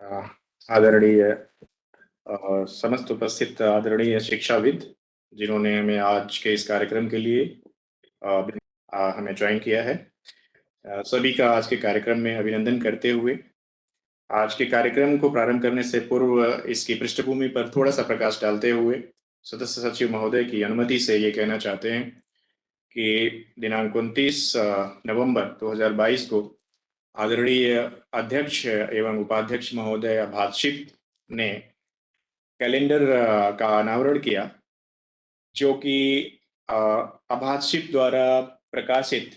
आदरणीय समस्त उपस्थित आदरणीय शिक्षाविद जिन्होंने हमें आज के इस कार्यक्रम के लिए हमें ज्वाइन किया है, सभी का आज के कार्यक्रम में अभिनंदन करते हुए आज के कार्यक्रम को प्रारंभ करने से पूर्व इसकी पृष्ठभूमि पर थोड़ा सा प्रकाश डालते हुए सदस्य सचिव महोदय की अनुमति से ये कहना चाहते हैं कि दिनांक 29 नवंबर 2022 को आदरणीय अध्यक्ष एवं उपाध्यक्ष महोदय भातशिप ने कैलेंडर का अनावरण किया, जो कि अभातशिप द्वारा प्रकाशित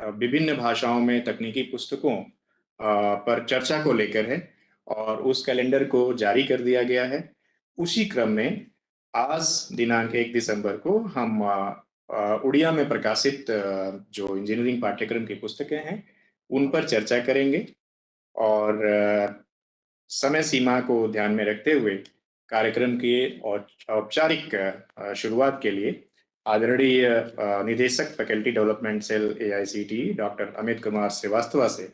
विभिन्न भाषाओं में तकनीकी पुस्तकों पर चर्चा को लेकर है और उस कैलेंडर को जारी कर दिया गया है। उसी क्रम में आज दिनांक 1 दिसंबर को हम उड़िया में प्रकाशित जो इंजीनियरिंग पाठ्यक्रम की पुस्तकें हैं उन पर चर्चा करेंगे और समय सीमा को ध्यान में रखते हुए कार्यक्रम की औपचारिक शुरुआत के लिए आदरणीय निदेशक faculty development cell AICTE doctor Amit Kumar Srivastava से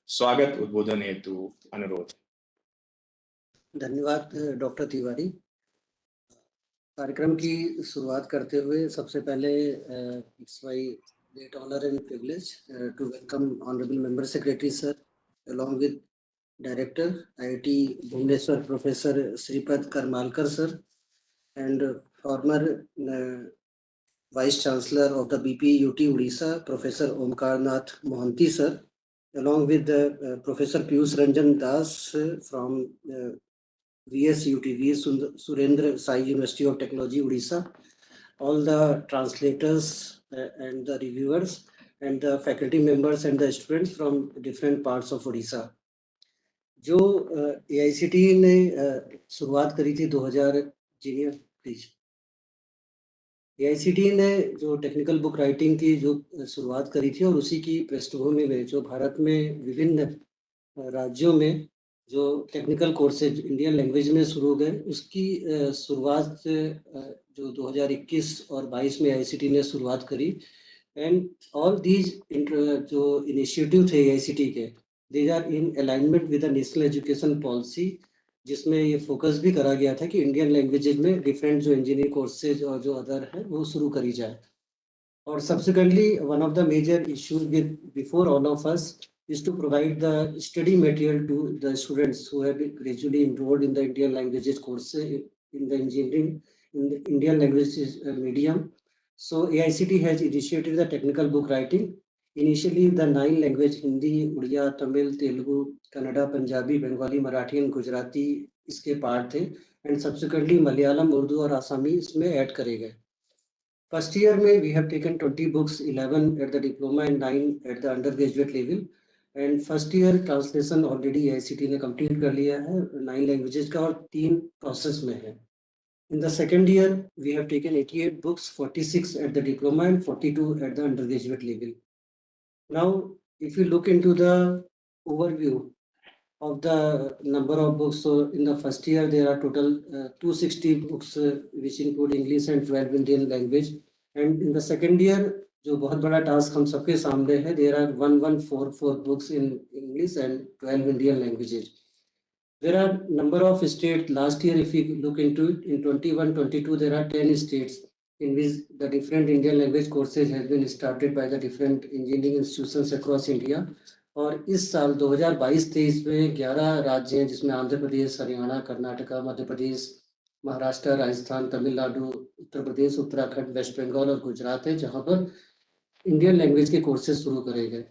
स्वागत उद्बोधन हेतु अनुरोध। धन्यवाद डॉक्टर तिवारी। कार्यक्रम की शुरुआत करते हुए सबसे पहले it's my great honour and privilege to welcome honourable member secretary sir along with Director IIT Bhubaneswar Professor Sripad Karmalkar sir and former Vice Chancellor of the BPUT Odisha Professor Omkar Nath Mohanty sir, along with Professor Piyush Ranjan Das from VSUT Surendra Sai University of Technology Odisha, all the translators and the reviewers and the faculty members and the students from different parts of Odisha. जो AICTE ने शुरुआत करी थी 2000 जीनियर please AICTE ने जो technical book writing की जो शुरुआत करी थी और उसी की पृष्ठभूमि में जो भारत में विभिन्न राज्यों में जो टेक्निकल कोर्सेज इंडियन लैंग्वेज में शुरू हो गए, उसकी शुरुआत जो 2021 और 22 में AICTE ने शुरुआत करी। एंड ऑल दीज जो इनिशिएटिव थे AICTE के, these are in alignment with the national education policy, जिसमें ये फोकस भी करा गया था कि इंडियन लैंग्वेजेज में डिफरेंट जो इंजीनियरिंग कोर्सेज और जो अदर है वो शुरू करी जाए। और subsequently one of the major issues with before all of us is to provide the study material to the students who have been gradually enrolled in the Indian languages course in the engineering in the Indian languages medium. So AICTE has initiated the technical book writing. Initially the 9 language Hindi, Udiya, Tamil, Telugu, Kannada, Punjabi, Bengali, Marathi and Gujarati इसके part थे and subsequently Malayalam, Urdu और Assami इसमें add करे गए। First year में we have taken 20 books, 11 at the diploma and 9 at the undergraduate level. And first year translation already AICTE ने complete कर लिया है 9 लैंग्वेजेस का और 3 प्रोसेस में है। In the second year we have taken 88 books, 46 at the diploma and 42 at the undergraduate level. Now if you look into the overview of the number of books, so in the first year there are total 260 books which include English and 12 Indian language, and in the second year जो बहुत बड़ा task हम सबके सामने है, there are 1144 books in English and 12 Indian languages. There are number of states. Last year if we look into it, in 21-22 there are 10 states in which the different Indian language courses has been started by the different engineering institutions across India. और इस साल 2022-23 में 11 राज्य हैं जिसमें Andhra Pradesh, Haryana, Karnataka, Madhya Pradesh, Maharashtra, Rajasthan, Tamil Nadu, Uttar Pradesh, Uttarakhand, waste Bengal और गुजरात है, जहां पर इंडियन लैंग्वेज के कोर्सेज शुरू करे गए।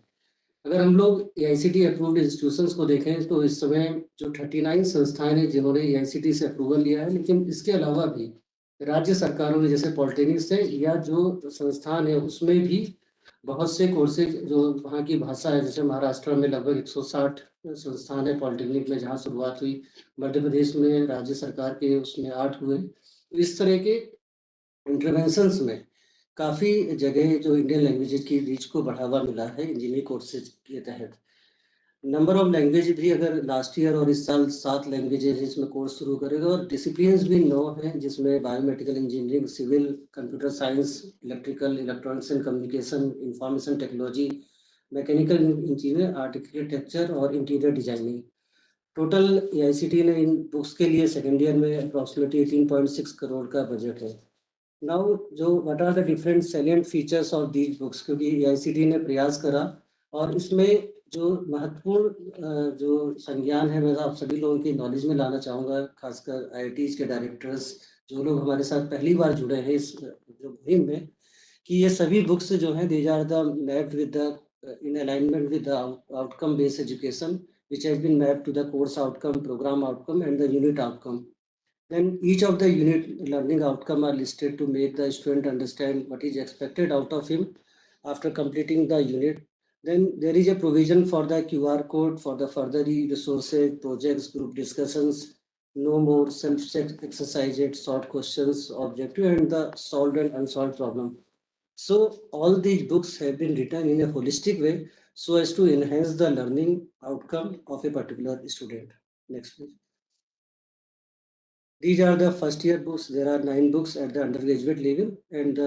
अगर हम लोग AICTE अप्रूव्ड इंस्टीट्यूशंस को देखें तो इस समय जो 39 संस्थाएं हैं जिन्होंने AICTE से अप्रूवल लिया है, लेकिन इसके अलावा भी राज्य सरकारों ने जैसे पॉलिटेक्निक्स है या जो संस्थान है उसमें भी बहुत से कोर्सेज जो वहाँ की भाषा है, जैसे महाराष्ट्र में लगभग 160 संस्थान है पॉलिटेक्निक में जहाँ शुरुआत हुई, मध्य प्रदेश में राज्य सरकार के उसमें 8 हुए। तो इस तरह के इंटरवेंशंस में काफ़ी जगह जो इंडियन लैंग्वेजेज की रीच को बढ़ावा मिला है इंजीनियरिंग कोर्सेज के तहत। नंबर ऑफ लैंग्वेज भी अगर लास्ट ईयर और इस साल 7 लैंग्वेजेज इसमें कोर्स शुरू करेगा और डिसिप्लिन्स भी 9 हैं जिसमें biomedical engineering, civil, computer science, electrical, electronics and communication, information technology, mechanical engineer, architecture और इंटीरियर डिजाइनिंग। टोटल AICTE ने इन बुक्स के लिए सेकेंड ईयर में अप्रॉक्सीमेटली 18.6 करोड़ का बजट है। नाउ जो what are the different salient features of these books, क्योंकि AICTE ने प्रयास करा और इसमें जो महत्वपूर्ण जो संज्ञान है मैं आप सभी लोगों की नॉलेज में लाना चाहूँगा, खासकर IITs के डायरेक्टर्स जो लोग हमारे साथ पहली बार जुड़े हैं इस जो मुहिम में, कि ये सभी बुक्स जो हैं these are the mapped with the in alignment with the outcome based education which has been mapped to the course outcome, program outcome and the unit outcome. Then each of the unit learning outcome are listed to make the student understand what is expected out of him after completing the unit. Then there is a provision for the QR code for the further resources, projects, group discussions, no more self-check exercises, short questions, objective and the solved and unsolved problem. So all these books have been written in a holistic way so as to enhance the learning outcome of a particular student. Next please. These are the first year books. There are 9 books at the undergraduate level and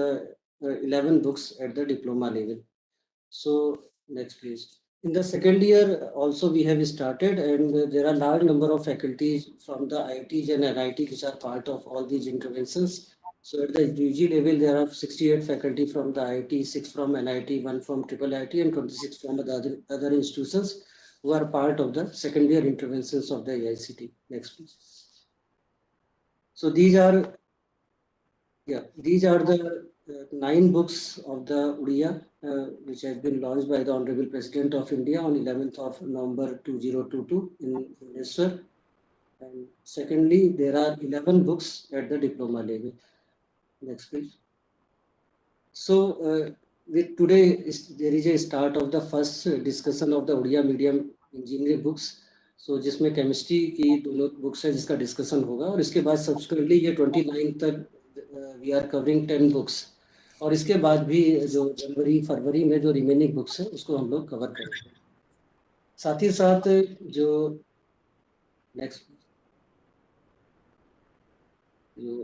11 books at the diploma level. So next please. In the second year also we have started, and there are large number of faculties from the IITs and NIT which are part of all these interventions. So at the UG level there are 68 faculty from the IIT, 6 from NIT, 1 from triple IT and 26 from the other institutions who are part of the second year interventions of the AICTE. Next please. So these are the 9 books of the Uriya which has been launched by the Honorable President of India on 11th of November 2022 in Bhubaneswar. And secondly, there are 11 books at the diploma level. Next please. So with today there is a start of the first discussion of the Uriya medium engineering books. So जिसमें chemistry की दोनों books है जिसका discussion होगा, और इसके बाद subsequently ये 29 तक वी आर कवरिंग 10 बुक्स, और इसके बाद भी जो जनवरी फरवरी में जो रिमेनिंग बुक्स है उसको हम लोग कवर करेंगे। साथ ही साथ जो नेक्स्ट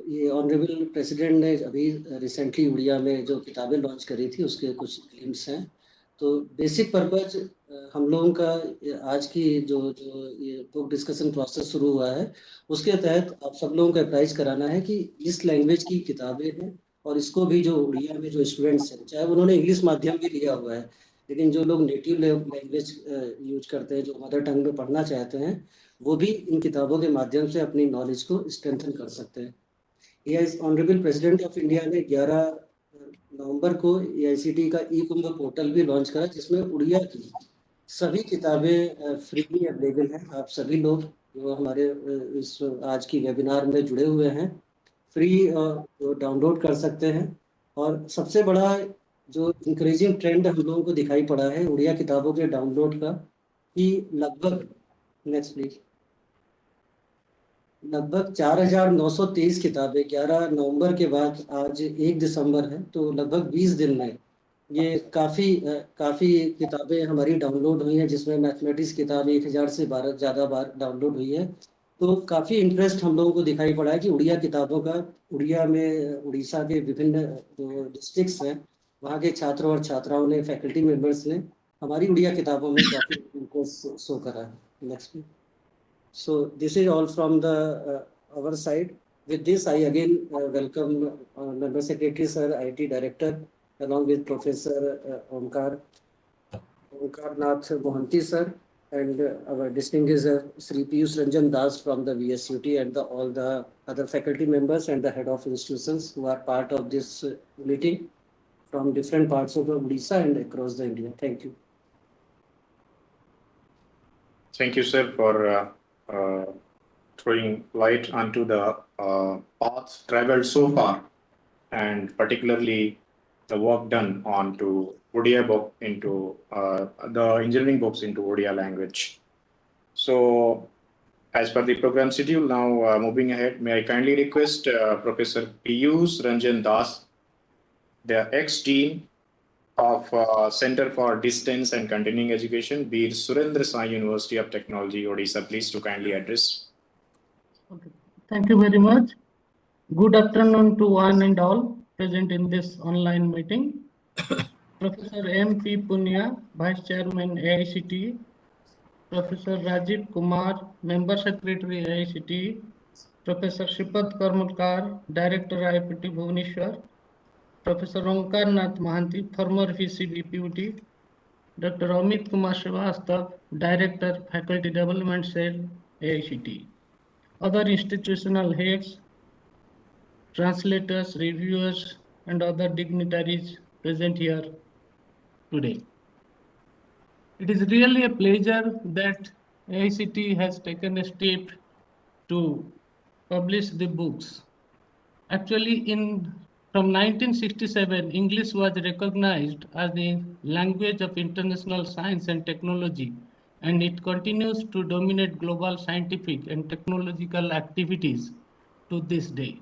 ये ऑनरेबल प्रेसिडेंट ने अभी रिसेंटली उड़िया में जो किताबें लॉन्च करी थी उसके कुछ ग्लिम्स हैं। तो बेसिक पर्पज हम लोगों का आज की जो ये बुक डिस्कशन प्रोसेस शुरू हुआ है उसके तहत आप सब लोगों को अप्राइज कराना है कि इस लैंग्वेज की किताबें हैं, और इसको भी जो उड़िया में जो स्टूडेंट्स हैं चाहे उन्होंने इंग्लिश माध्यम भी लिया हुआ है, लेकिन जो लोग नेटिव लैंग्वेज यूज करते हैं, जो मदर टंग में पढ़ना चाहते हैं, वो भी इन किताबों के माध्यम से अपनी नॉलेज को स्ट्रेंथन कर सकते हैं। ऑनरेबल प्रेसिडेंट ऑफ इंडिया ने 11 नवंबर को AICTE का ई-कुंभ पोर्टल भी लॉन्च करा जिसमें उड़िया की सभी किताबें फ्री में अवेलेबल हैं। आप सभी लोग जो हमारे इस आज की वेबिनार में जुड़े हुए हैं फ्री डाउनलोड कर सकते हैं। और सबसे बड़ा जो इंक्रीजिंग ट्रेंड हम लोगों को दिखाई पड़ा है उड़िया किताबों के डाउनलोड का, कि लगभग नेक्स्ट प्लीज लगभग 4,923 किताबें 11 नवंबर के बाद आज 1 दिसंबर है, तो लगभग 20 दिन में ये काफ़ी किताबें हमारी डाउनलोड हुई हैं, जिसमें मैथमेटिक्स किताब 1000 से ज़्यादा बार डाउनलोड हुई है। तो काफ़ी इंटरेस्ट हम लोगों को दिखाई पड़ा है कि उड़िया किताबों का उड़िया में उड़ीसा के विभिन्न जो डिस्ट्रिक्ट्स हैं वहाँ के छात्रों और छात्राओं ने, फैकल्टी मेंबर्स ने हमारी उड़िया किताबों में काफ़ी इंटरेस्ट शो करा है। Next. So this is all from the our side. With this, I again welcome Member Secretary Sir, IT Director, along with Professor Omkar Nath Mohanty Sir, and our distinguished Sri Piyush Ranjan Das from the VSUT, and all the other faculty members and the head of institutions who are part of this meeting from different parts of Odisha and across the India. Thank you. Thank you, sir, for throwing light onto the paths traveled so far, and particularly the work done onto Odia book into the engineering books into Odia language. So, as per the program schedule, now moving ahead, may I kindly request Professor Piyush Ranjan Das, the ex-dean of Center for Distance and Continuing Education, Bir Surendra Sai University of Technology, Odisha, please to kindly address. Okay. Thank you very much. Good afternoon to one and all present in this online meeting. Professor M.P. Punia, Vice Chairman AICTE, Professor Rajiv Kumar, Member Secretary AICTE, Professor Shripath Karmalkar, Director IIT Bhubaneswar, Professor Omkar Nath Mahanti, former VC Deputy, Dr. Amit Kumar Srivastav, Director, Faculty Development Cell, AICTE. Other institutional heads, translators, reviewers, and other dignitaries present here today. It is really a pleasure that AICTE has taken a step to publish the books. Actually, from 1967, English was recognized as the language of international science and technology, and it continues to dominate global scientific and technological activities to this day.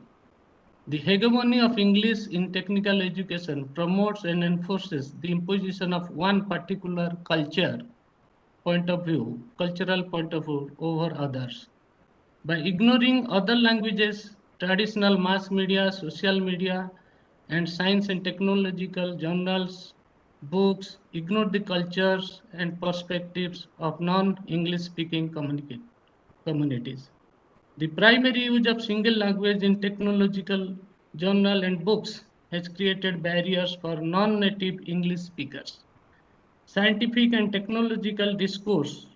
The hegemony of English in technical education promotes and enforces the imposition of one particular cultural point of view over others. By ignoring other languages, traditional mass media, social media, and science and technological journals, books ignore the cultures and perspectives of non-English speaking communities. The primary use of single language in technological journal and books has created barriers for non-native English speakers. Scientific and technological discourse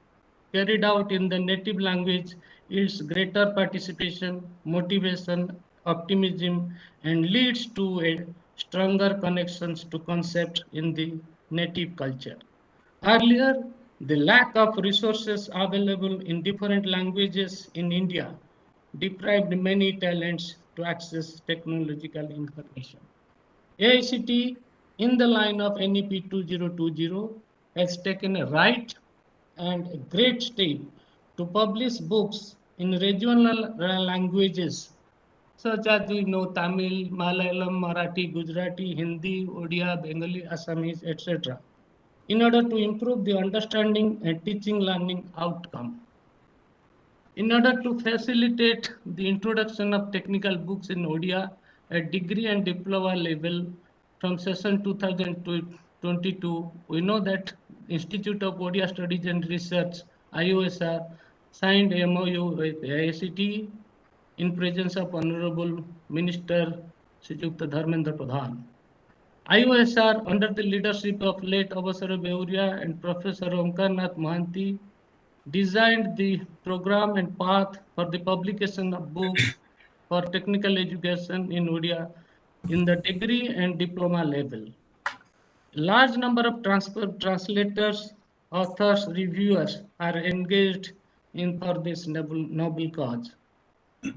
carried out in the native language yields greater participation, motivation, optimism, and leads to a stronger connections to concepts in the native culture. Earlier, the lack of resources available in different languages in India deprived many talents to access technological information. AICTE, in the line of NEP 2020, has taken a right and a great step to publish books in regional languages such as we know Tamil, Malayalam, Marathi, Gujarati, Hindi, Odia, Bengali, Assamese, etc. in order to improve the understanding and teaching learning outcome. In order to facilitate the introduction of technical books in Odia at degree and diploma level from session 2022, we know that Institute of Odia Studies and Research, IOSR, signed MOU with AICTE in presence of Honorable Minister Srijukta Dharmendra Pradhan. IOSR, under the leadership of late Avasara Beuria and Professor Omkar Nath Mahanti, designed the program and path for the publication of books for technical education in Odia in the degree and diploma level. A large number of translators, authors, reviewers are engaged in for this noble cause.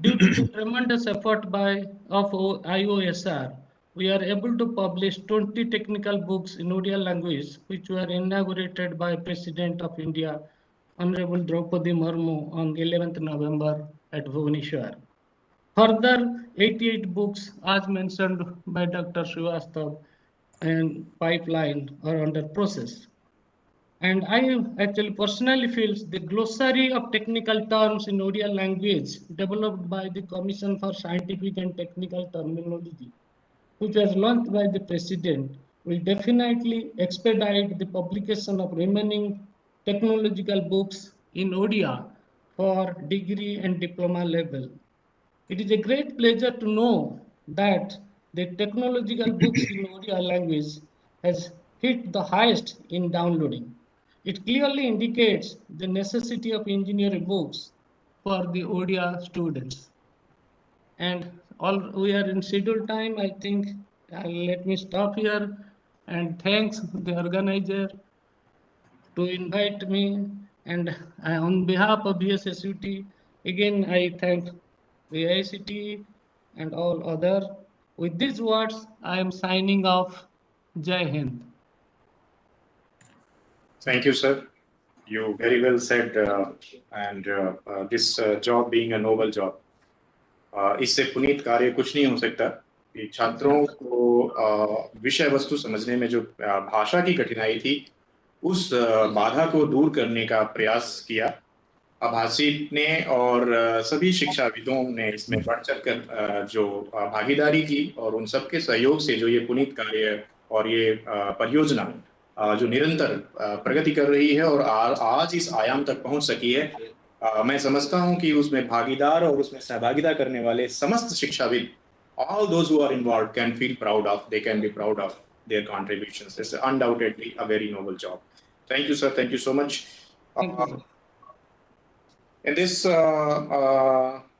Due to the tremendous effort of IOSR, we are able to publish 20 technical books in Odia language, which were inaugurated by President of India, Honorable Draupadi Murmu, on 11th November at Bhubaneswar. Further, 88 books, as mentioned by Dr. Srivastav, and pipeline are under process. And I actually personally feel the glossary of technical terms in Odia language developed by the Commission for Scientific and Technical Terminology, which was launched by the President, will definitely expedite the publication of remaining technological books in Odia for degree and diploma level. It is a great pleasure to know that the technological books in Odia language has hit the highest in downloading. It clearly indicates the necessity of engineering books for the Odia students. And we are in scheduled time. I think let me stop here and thanks the organizer to invite me. And on behalf of BSSUT, again I thank the AICTE and all other. With these words, I am signing off. Jai Hind. Thank you, sir. You very well said, and this job being a noble job, इससे पुनीत कार्य कुछ नहीं हो सकता कि छात्रों को विषय वस्तु समझने में जो भाषा की कठिनाई थी, उस बाधा को दूर करने का प्रयास किया आभासी ने और सभी शिक्षाविदों ने इसमें बढ़ चढ़कर जो भागीदारी की और उन सबके सहयोग से जो ये पुनीत कार्य और ये परियोजना जो निरंतर प्रगति कर रही है और आज इस आयाम तक पहुंच सकी है, मैं समझता हूं कि उसमें भागीदार और उसमें सहभागिता करने वाले समस्त शिक्षाविद, all those who are involved can feel proud of, they can be proud of their contributions. It's undoubtedly a very noble job. Thank you, sir. Thank you so much. Thank you, sir. In this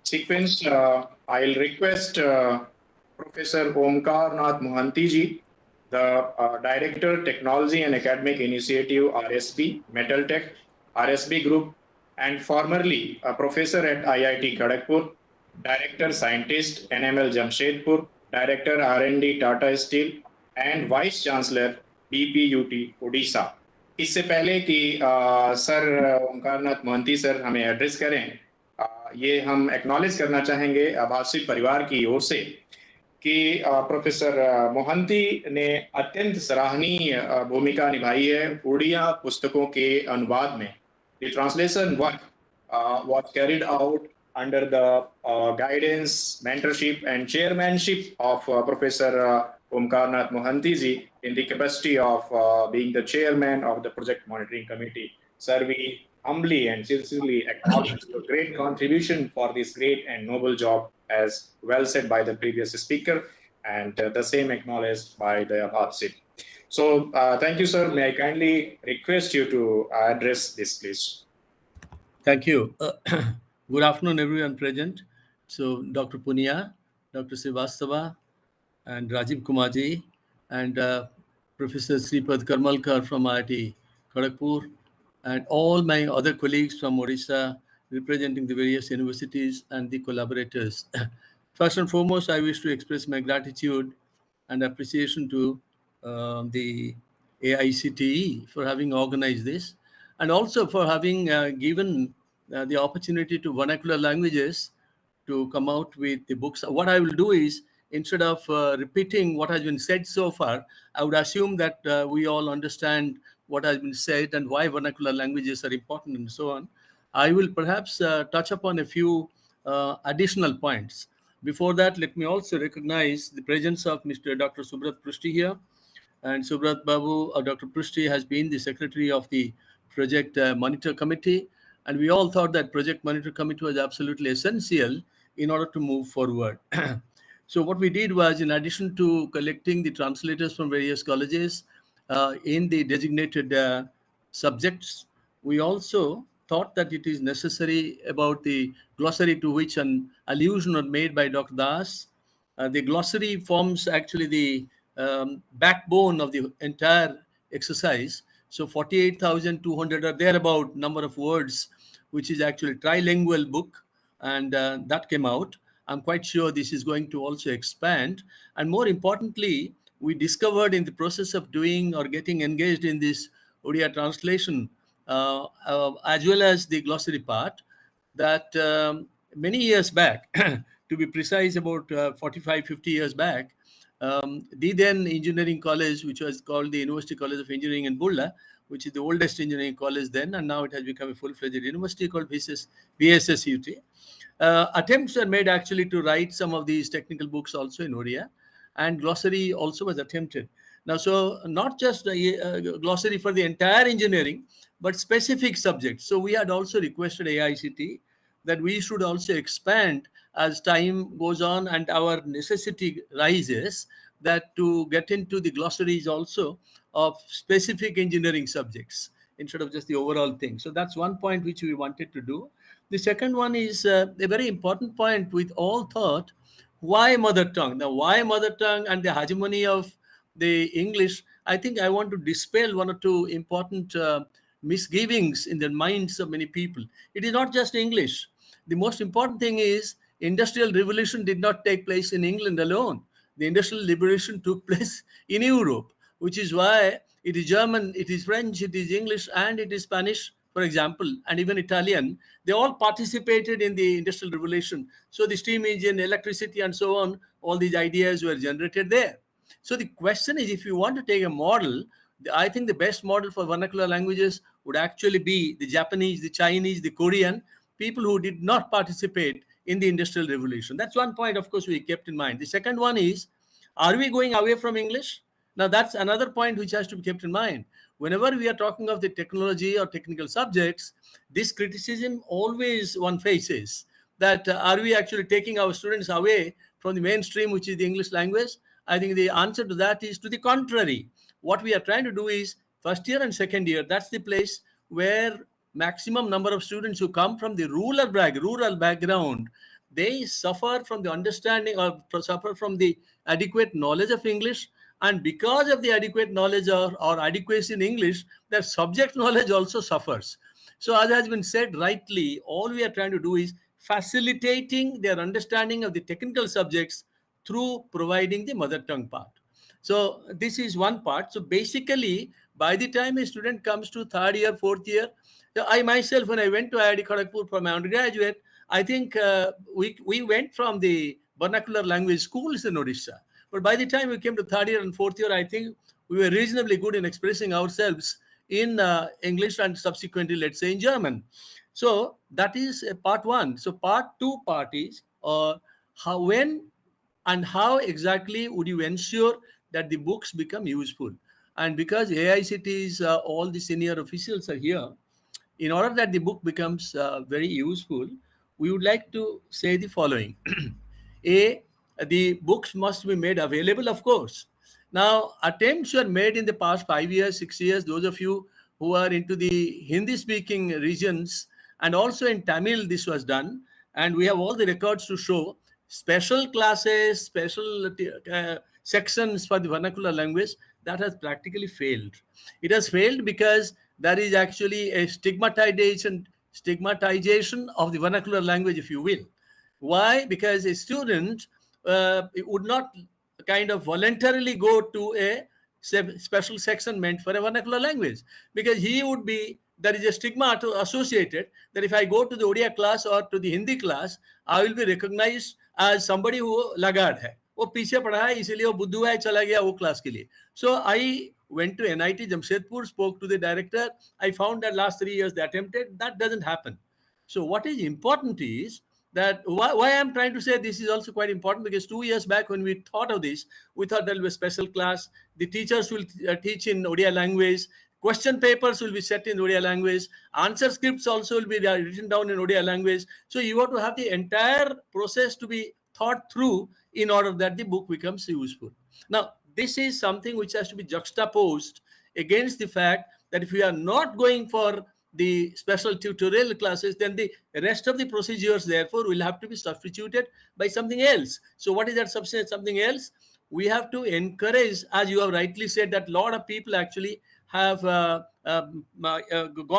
sequence, I'll request Professor Omkar Nath Mohanty ji, the Director, Technology and Academic Initiative, RSB, Metaltech, RSB Group, and formerly a professor at IIT Kharagpur, Director, Scientist, NML Jamshedpur, Director, R&D, Tata Steel, and Vice Chancellor, DPUT, Odisha. इससे पहले कि sir Omkar Nath Mohanty sir हमें address करें, ये हम acknowledge करना चाहेंगे आभासी परिवार की ओर से कि प्रोफेसर मोहंती ने अत्यंत सराहनीय भूमिका निभाई है उड़िया पुस्तकों के अनुवाद में. The translation work was carried out under the guidance, mentorship and chairmanship of Professor Omkar Nath Mohanty ji in the capacity of being the chairman of the project monitoring committee. Sir, we humbly and sincerely acknowledge your great contribution for this great and noble job, as well said by the previous speaker, and the same acknowledged by the Abhatsit. So thank you, sir. May I kindly request you to address this, please. Thank you. Good afternoon, everyone present. So, Dr. Punia, Dr. Srivastava, and Rajiv Kumarji, and Professor Sripad Karmalkar from IIT Kharagpur, and all my other colleagues from Odisha representing the various universities and the collaborators. First and foremost, I wish to express my gratitude and appreciation to the AICTE for having organized this, and also for having given the opportunity to vernacular languages to come out with the books. What I will do is, instead of repeating what has been said so far, I would assume that we all understand what has been said and why vernacular languages are important and so on. I will perhaps touch upon a few additional points. Before that, let me also recognize the presence of Mr. Dr. Subrat Prushti here. And Subrat Babu, Dr. Prushti, has been the secretary of the Project Monitor Committee. And we all thought that Project Monitor Committee was absolutely essential in order to move forward. So what we did was, in addition to collecting the translators from various colleges in the designated subjects, we also thought that it is necessary about the glossary, to which an allusion was made by Dr. Das. The glossary forms actually the backbone of the entire exercise. So 48,200 or thereabout number of words, which is actually trilingual book, and that came out. I'm quite sure this is going to also expand. And more importantly, we discovered in the process of doing or getting engaged in this Odia translation, as well as the glossary part, that many years back, to be precise, about 45, 50 years back, the then engineering college, which was called the University College of Engineering in Bulla, which is the oldest engineering college then, and now it has become a full-fledged university called VSSUT. Attempts were made actually to write some of these technical books also in Odia, and glossary also was attempted. Now, so not just a glossary for the entire engineering, but specific subjects. So we had also requested AICTE that we should also expand as time goes on and our necessity rises, that to get into the glossaries also of specific engineering subjects instead of just the overall thing. So that's one point which we wanted to do. The second one is a very important point with all thought. Why mother tongue? Now, why mother tongue and the hegemony of the English? I think I want to dispel one or two important misgivings in the minds of many people. It is not just English. The most important thing is industrial revolution did not take place in England alone. The industrial liberation took place in Europe, which is why it is German, it is French, it is English, and it is Spanish, for example, and even Italian. They all participated in the industrial revolution. So the steam engine, electricity, and so on, all these ideas were generated there. So the question is, if you want to take a model, I think the best model for vernacular languages would actually be the Japanese, the Chinese, the Korean, people who did not participate in the industrial revolution. That's one point, of course, we kept in mind. The second one is, are we going away from English? Now, that's another point which has to be kept in mind. Whenever we are talking of the technology or technical subjects, this criticism always one faces, that are we actually taking our students away from the mainstream, which is the English language? I think the answer to that is to the contrary. What we are trying to do is first year and second year, that's the place where maximum number of students who come from the rural background, they suffer from the understanding or suffer from the adequate knowledge of English. And because of the adequate knowledge or adequacy in English, their subject knowledge also suffers. So as has been said rightly, all we are trying to do is facilitating their understanding of the technical subjects through providing the mother tongue part. So this is one part. So basically, by the time a student comes to third year, fourth year, I myself, when I went to IIT Kharagpur for my undergraduate, I think we went from the vernacular language schools in Odisha. But by the time we came to third year and fourth year, I think we were reasonably good in expressing ourselves in English and subsequently, let's say, in German. So that is part one. So part two is when and how exactly would you ensure that the books become useful? And because AICT's all the senior officials are here, in order that the book becomes very useful, we would like to say the following. A, the books must be made available, of course. Now, attempts were made in the past 5 years, 6 years, those of you who are into the Hindi-speaking regions, and also in Tamil, this was done. And we have all the records to show special classes, special sections for the vernacular language, that has practically failed. It has failed because there is actually a stigmatization of the vernacular language, if you will. Why? Because a student would not kind of voluntarily go to a special section meant for a vernacular language, because he would be, there is a stigma associated that if I go to the Odia class or to the Hindi class, I will be recognized as somebody who lagard hai, वो पीछे पढ़ा है इसलिए वो बुद्धू है, चला गया वो क्लास के लिए. So I went to NIT Jamshedpur, spoke to the director. I found that last 3 years they attempted. That doesn't happen. So what is important is that why I'm trying to say this is also quite important, because 2 years back when we thought of this, we thought there will be a special class. The teachers will teach in Odia language. Question papers will be set in Odia language. Answer scripts also will be written down in Odia language. So you have to have the entire process to be thought through in order that the book becomes useful. Now, this is something which has to be juxtaposed against the fact that if we are not going for the special tutorial classes, then the rest of the procedures, therefore, will have to be substituted by something else. So what is that something else? We have to encourage, as you have rightly said, that a lot of people actually have gone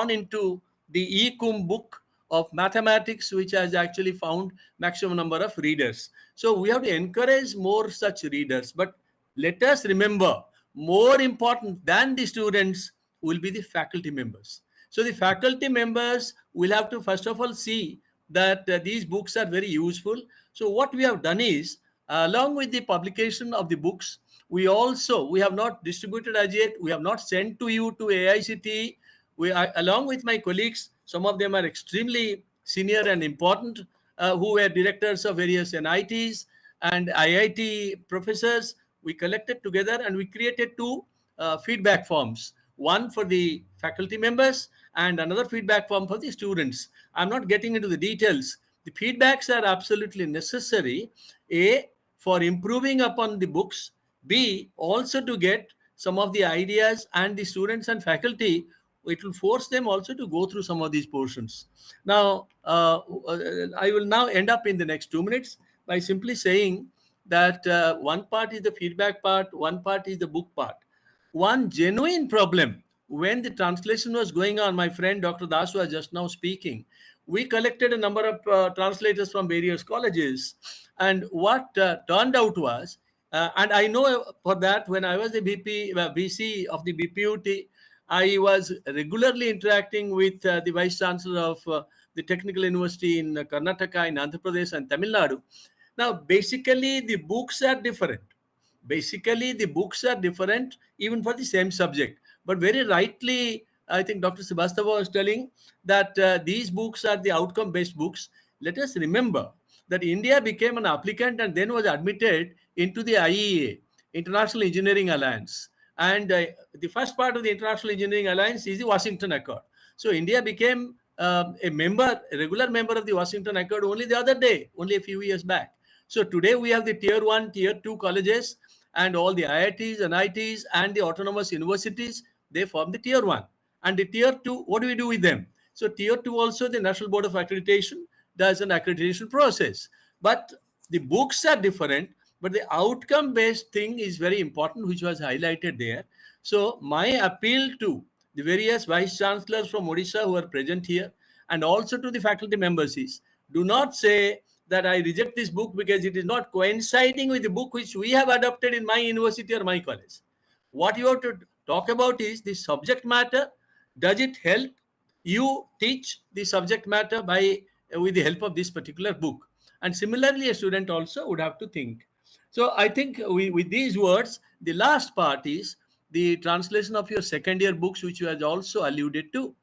into the e-cum book of mathematics, which has actually found maximum number of readers. So we have to encourage more such readers. But let us remember, more important than the students will be the faculty members. So the faculty members will have to first of all see that these books are very useful. So what we have done is, along with the publication of the books, we have not distributed as yet, we have not sent to you to AICTE. Along with my colleagues, some of them are extremely senior and important, who were directors of various NITs and IIT professors. We collected together and we created two feedback forms. One for the faculty members and another feedback form for the students. I'm not getting into the details. The feedbacks are absolutely necessary. A, for improving upon the books. B, also to get some of the ideas, and the students and faculty, it will force them also to go through some of these portions. Now, I will now end up in the next 2 minutes by simply saying that one part is the feedback part, one part is the book part. One genuine problem when the translation was going on, my friend Dr. Das was just now speaking, we collected a number of translators from various colleges, and what turned out was, and I know for that when I was the VC of the BPUT, I was regularly interacting with the Vice Chancellor of the Technical University in Karnataka, in Andhra Pradesh and Tamil Nadu. Now, basically, the books are different. Basically, the books are different even for the same subject. But very rightly, I think Dr. Srivastava was telling that these books are the outcome-based books. Let us remember that India became an applicant and then was admitted into the IEA. International Engineering Alliance. And the first part of the International Engineering Alliance is the Washington Accord. So India became a regular member of the Washington Accord only the other day, only a few years back. So today we have the tier 1, tier 2 colleges, and all the IITs, NITs, and the autonomous universities, they form the tier 1. And the tier 2, what do we do with them? So tier 2 also, the National Board of Accreditation does an accreditation process. But the books are different, but the outcome-based thing is very important, which was highlighted there. So my appeal to the various vice chancellors from Odisha who are present here, and also to the faculty members is, do not say that I reject this book because it is not coinciding with the book which we have adopted in my university or my college. What you have to talk about is the subject matter. Does it help you teach the subject matter with the help of this particular book? And similarly, a student also would have to think. So I think with these words, the last part is the translation of your second year books, which you have also alluded to.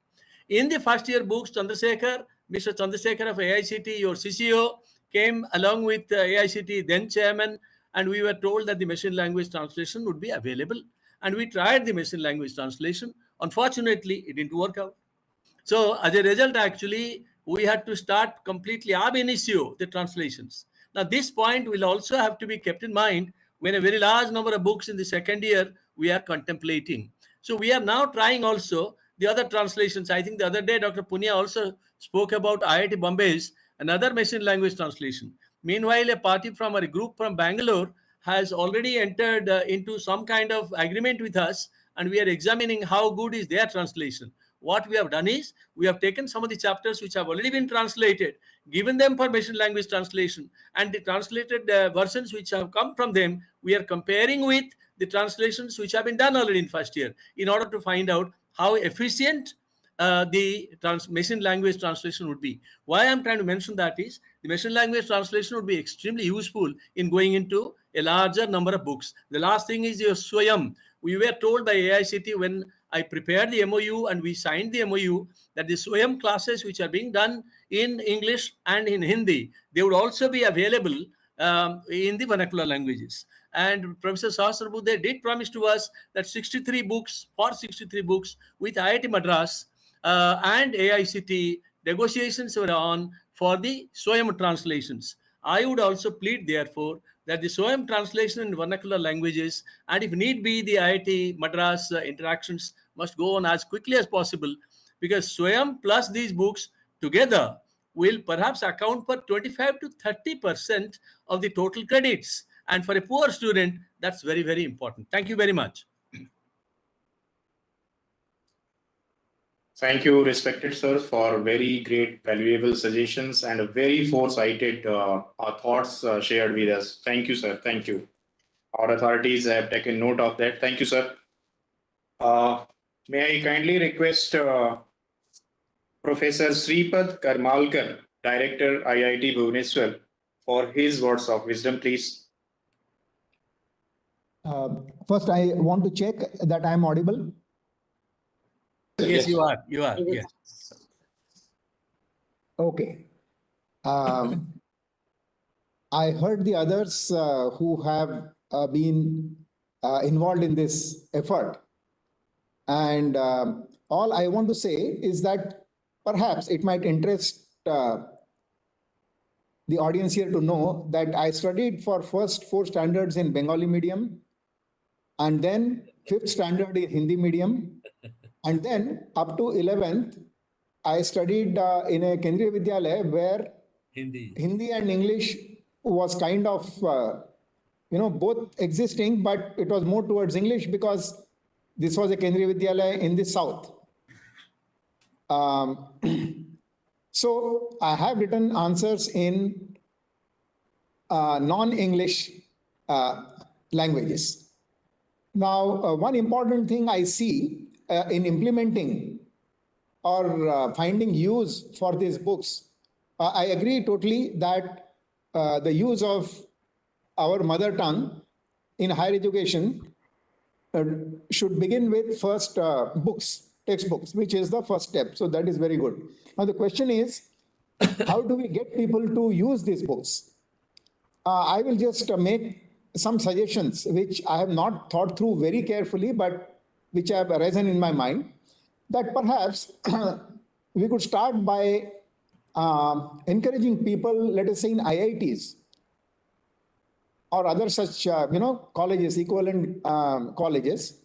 In the first year books, Mr. Chandrasekhar of AICT, your CCO, came along with AICT then chairman, and we were told that the machine language translation would be available. And we tried the machine language translation. Unfortunately, it didn't work out. So as a result, actually, we had to start completely ab initio the translations. Now, this point will also have to be kept in mind when a very large number of books in the second year we are contemplating. So we are now trying also the other translations. I think the other day, Dr. Punia also spoke about IIT Bombay's another machine language translation. Meanwhile, a party from a group from Bangalore has already entered into some kind of agreement with us, and we are examining how good is their translation. What we have done is, we have taken some of the chapters which have already been translated, given them for machine language translation, and the translated versions which have come from them, we are comparing with the translations which have been done already in first year, in order to find out how efficient the machine language translation would be. Why I'm trying to mention that is, the machine language translation would be extremely useful in going into a larger number of books. The last thing is your Swayam. We were told by AICT when I prepared the MOU and we signed the MOU that the Swayam classes which are being done in English and in Hindi, they would also be available in the vernacular languages. And Professor Sahasrabudhe did promise to us that 63 books with IIT Madras and AICT, negotiations were on for the Swayam translations. I would also plead, therefore, that the Swayam translation in vernacular languages, and if need be, the IIT Madras interactions must go on as quickly as possible, because Swayam plus these books together will perhaps account for 25 to 30% of the total credits. And for a poor student, that's very, very important. Thank you very much. Thank you, respected sir, for very great, valuable suggestions and a very foresighted thoughts shared with us. Thank you, sir. Thank you. Our authorities have taken note of that. Thank you, sir. May I kindly request Professor Sripad Karmalkar, Director, IIT Bhubaneswar, for his words of wisdom, please. First, I want to check that I am audible. Yes, you are. You are. Yes. Okay. I heard the others who have been involved in this effort. And all I want to say is that perhaps it might interest the audience here to know that I studied for first 4 standards in Bengali medium, and then 5th standard in Hindi medium. And then up to 11th, I studied in a Kendriya Vidyalaya where Hindi and English was kind of, both existing, but it was more towards English because this was a Kendriya Vidyalaya in the south. So I have written answers in non-English languages. Now, one important thing I see in implementing or finding use for these books, I agree totally that the use of our mother tongue in higher education should begin with first textbooks, which is the first step. So that is very good. Now the question is, how do we get people to use these books? I will just make some suggestions which I have not thought through very carefully, but which have arisen in my mind, that perhaps we could start by encouraging people, let us say in IITs or other such, colleges, equivalent colleges,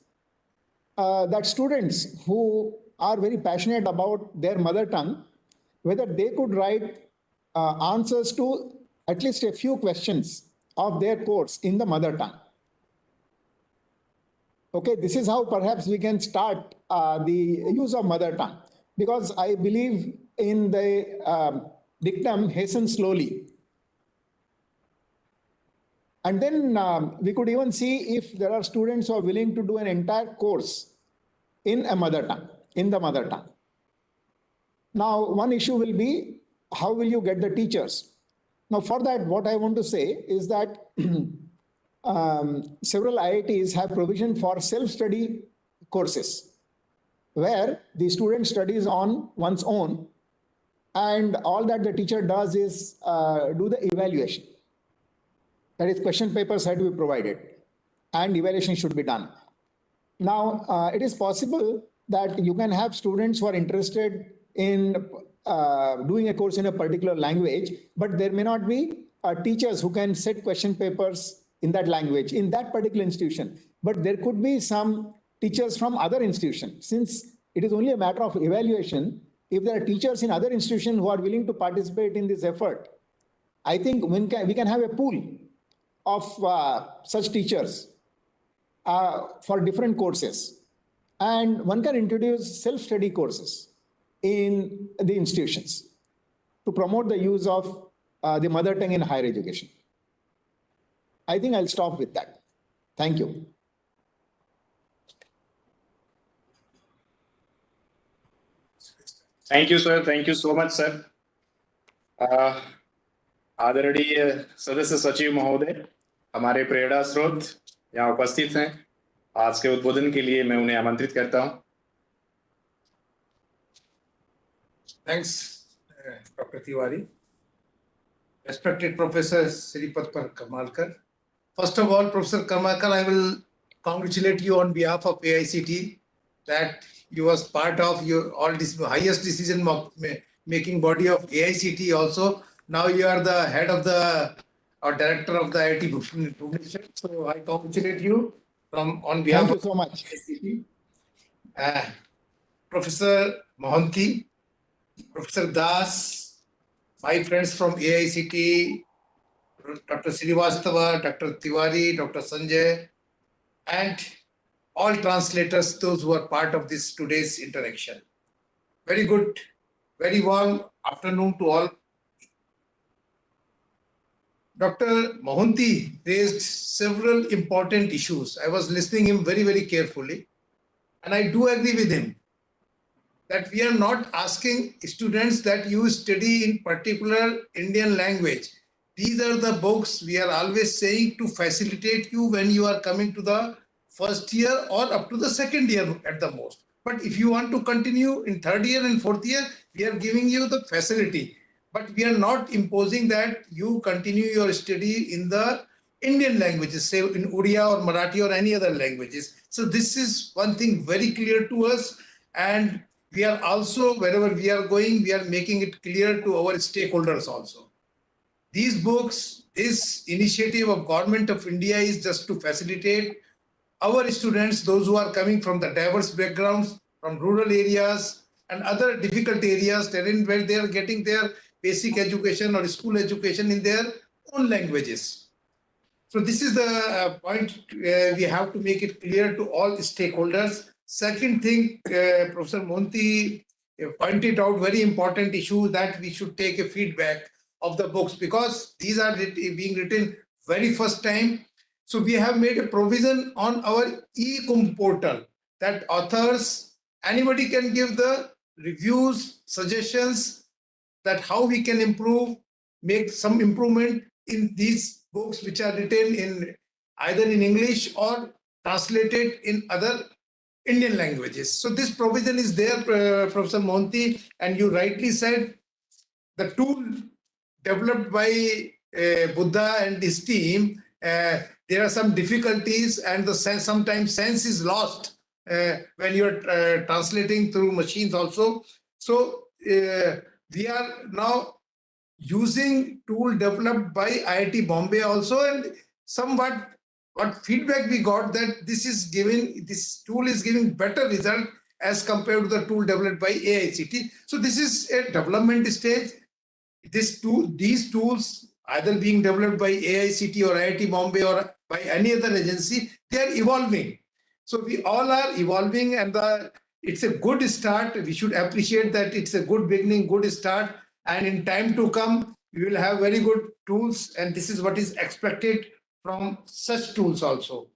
that students who are very passionate about their mother tongue, whether they could write answers to at least a few questions of their course in the mother tongue. Okay, this is how perhaps we can start the use of mother tongue, because I believe in the dictum, hasten slowly. And then we could even see if there are students who are willing to do an entire course in a mother tongue, in the mother tongue. Now, one issue will be, how will you get the teachers? Now, for that, what I want to say is that several IITs have provision for self-study courses, where the student studies on one's own, and all that the teacher does is do the evaluation. That is, question papers have to be provided and evaluation should be done. Now, it is possible that you can have students who are interested in doing a course in a particular language, but there may not be teachers who can set question papers in that language, in that particular institution. But there could be some teachers from other institutions. Since it is only a matter of evaluation, if there are teachers in other institutions who are willing to participate in this effort, I think we can have a pool of such teachers for different courses. And one can introduce self-study courses in the institutions to promote the use of the mother tongue in higher education. I think I'll stop with that. Thank you. Thank you, sir. Thank you so much, sir. आदरणीय सदस्य सचिव महोदय, हमारे प्रेरणा स्रोत यहाँ उपस्थित हैं। आज के उद्बोधन के लिए मैं उन्हें आमंत्रित करता हूँ। Thanks, Dr. Tiwari. Respected Professor Sripad Karmalkar. First of all, Professor Karmalkar, I will congratulate you on behalf of AICT that you was part of all this highest decision making body of AICT also. Now you are the head of or director of the IIT Bhubaneswar. So I congratulate you on behalf Thank you so much. AICT. Professor Mohanty, Professor Das, my friends from AICT, Dr. Srivastava, Dr. Tiwari, Dr. Sanjay, and all translators, those who are part of this today's interaction. Very good, very warm afternoon to all. Dr. Mohanty raised several important issues. I was listening him very, very carefully, and I do agree with him that we are not asking students that you study in particular Indian language. These are the books we are always saying to facilitate you when you are coming to the first year or up to the second year at the most. But if you want to continue in third year and fourth year, we are giving you the facility. But we are not imposing that you continue your study in the Indian languages, say in Odia or Marathi or any other languages. So this is one thing very clear to us, and we are also, wherever we are going, we are making it clear to our stakeholders also. These books, this initiative of Government of India is just to facilitate our students, those who are coming from the diverse backgrounds, from rural areas and other difficult areas where they are getting their basic education or school education in their own languages. So this is the point we have to make it clear to all stakeholders. Second thing, Professor Mohanty pointed out very important issue that we should take a feedback of the books because these are being written very first time. So we have made a provision on our e-cum portal that authors, anybody can give the reviews, suggestions that how we can improve, make some improvement in these books which are written in either in English or translated in other Indian languages. So this provision is there, Professor Mohanty, and you rightly said the tool developed by Buddha and his team there are some difficulties, and the sense, sometimes sense is lost when you're translating through machines also. So we are now using tool developed by IIT Bombay also, and somewhat what feedback we got that this tool is giving better result as compared to the tool developed by AICT. So this is a development stage. These tools either being developed by AICT or IIT Bombay or by any other agency, they are evolving. So we all are evolving, and it's a good start. We should appreciate that it's a good beginning, good start. And in time to come, we will have very good tools, and this is what is expected from such tools also.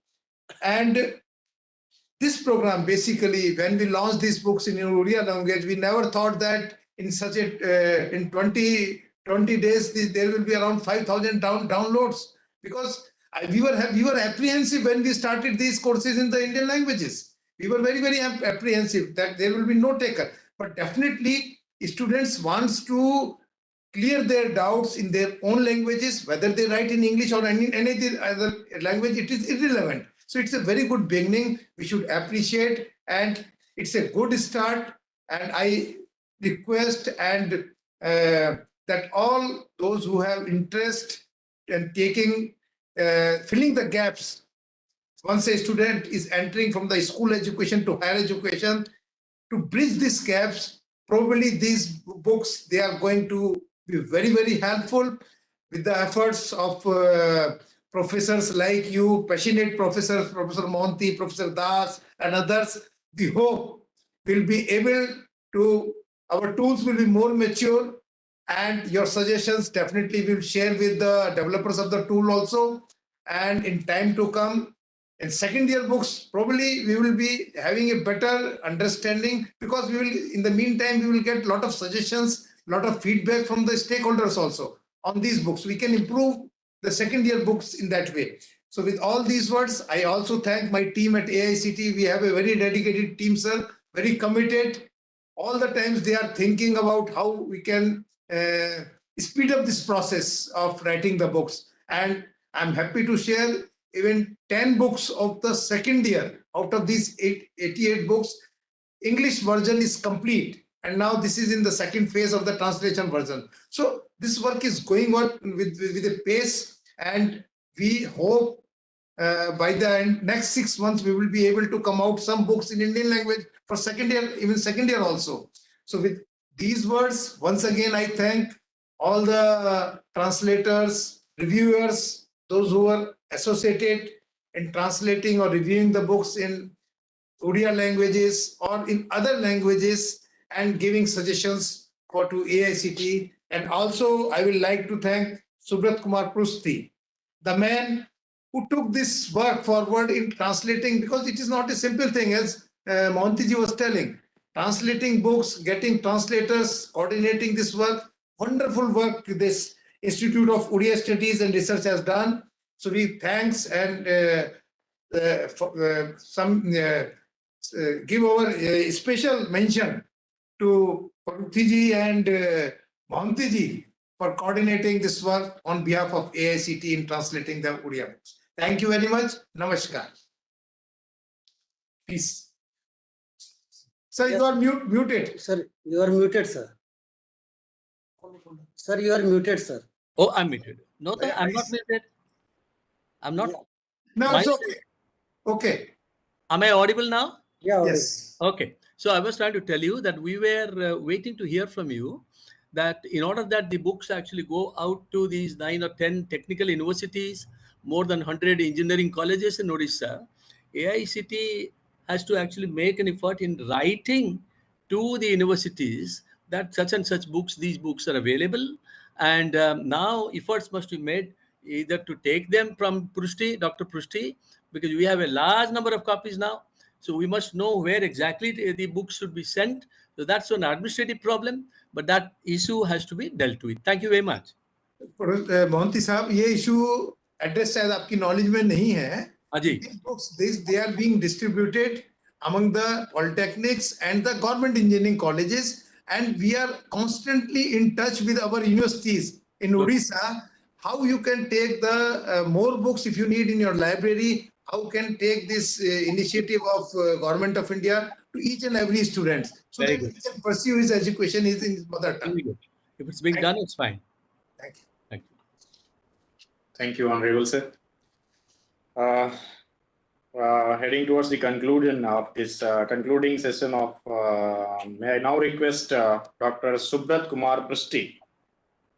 And this program, basically, when we launched these books in Oriya language, we never thought that in such a in 20 days there will be around 5,000 downloads, because we were apprehensive when we started these courses in the Indian languages. We were very apprehensive that there will be no taker. But definitely, students wants to clear their doubts in their own languages, whether they write in English or any other language, it is irrelevant. So it's a very good beginning. We should appreciate, and it's a good start. And I request and that all those who have interest in filling the gaps, once a student is entering from the school education to higher education, to bridge these gaps, probably these books, they are going to be very helpful with the efforts of professors like you, passionate professors, Professor Mohanty, Professor Das, and others. We hope we'll be able to, our tools will be more mature, and your suggestions definitely will share with the developers of the tool also. And in time to come, in second year books, probably we will be having a better understanding, because we will, in the meantime, we will get a lot of suggestions, a lot of feedback from the stakeholders also on these books. We can improve the second year books in that way. So with all these words, I also thank my team at AICT. We have a very dedicated team, sir, very committed. All the times they are thinking about how we can speed up this process of writing the books. And I'm happy to share even 10 books of the second year. Out of these 88 books, English version is complete. And now this is in the second phase of the translation version. So this work is going on with a pace, and we hope by the next 6 months, we will be able to come out some books in Indian language for second year, even second year also. So with these words, once again, I thank all the translators, reviewers, those who are associated in translating or reviewing the books in Odia languages or in other languages, and giving suggestions to AICT. And also, I will like to thank Subrat Kumar Prusti, the man who took this work forward in translating, because it is not a simple thing, as Mohanty ji was telling. Translating books, getting translators, coordinating this work, wonderful work this Institute of Odia Studies and Research has done. So we thanks and give our special mention to Pruthi ji and Mohanty ji for coordinating this work on behalf of AICT in translating the Odia books. Thank you very much. Namaskar. Peace. Sir, Yes. you are muted. Sir, you are muted, sir. Sir, you are muted, sir. Oh, I'm muted. No, Yeah, I'm not I- muted. I'm not. Yeah. No, Mine- it's okay. Okay. Am I audible now? Yeah, Yes. Okay. So I was trying to tell you that we were waiting to hear from you that in order that the books actually go out to these 9 or 10 technical universities, more than 100 engineering colleges in Odisha, AICT has to actually make an effort in writing to the universities that such and such books, these books are available. And now efforts must be made either to take them from Prusti, Dr. Prusti, because we have a large number of copies now. So we must know where exactly the books should be sent. So that's an administrative problem, but that issue has to be dealt with. Thank you very much. Mohanty साहब, ये issue address शायद आपकी knowledge में नहीं है. Ajay. These books, they are being distributed among the polytechnics and the government engineering colleges, and we are constantly in touch with our universities in Okay. Odisha. how you can take the more books if you need in your library, how can take this initiative of Government of India to each and every student so Very that good. he can pursue his education in his mother tongue. Very good. If it's being done, it's fine. Thank you. Thank you. Thank you, Honorable Sir. Heading towards the conclusion of this concluding session of, may I now request Dr. Subrat Kumar Prasti,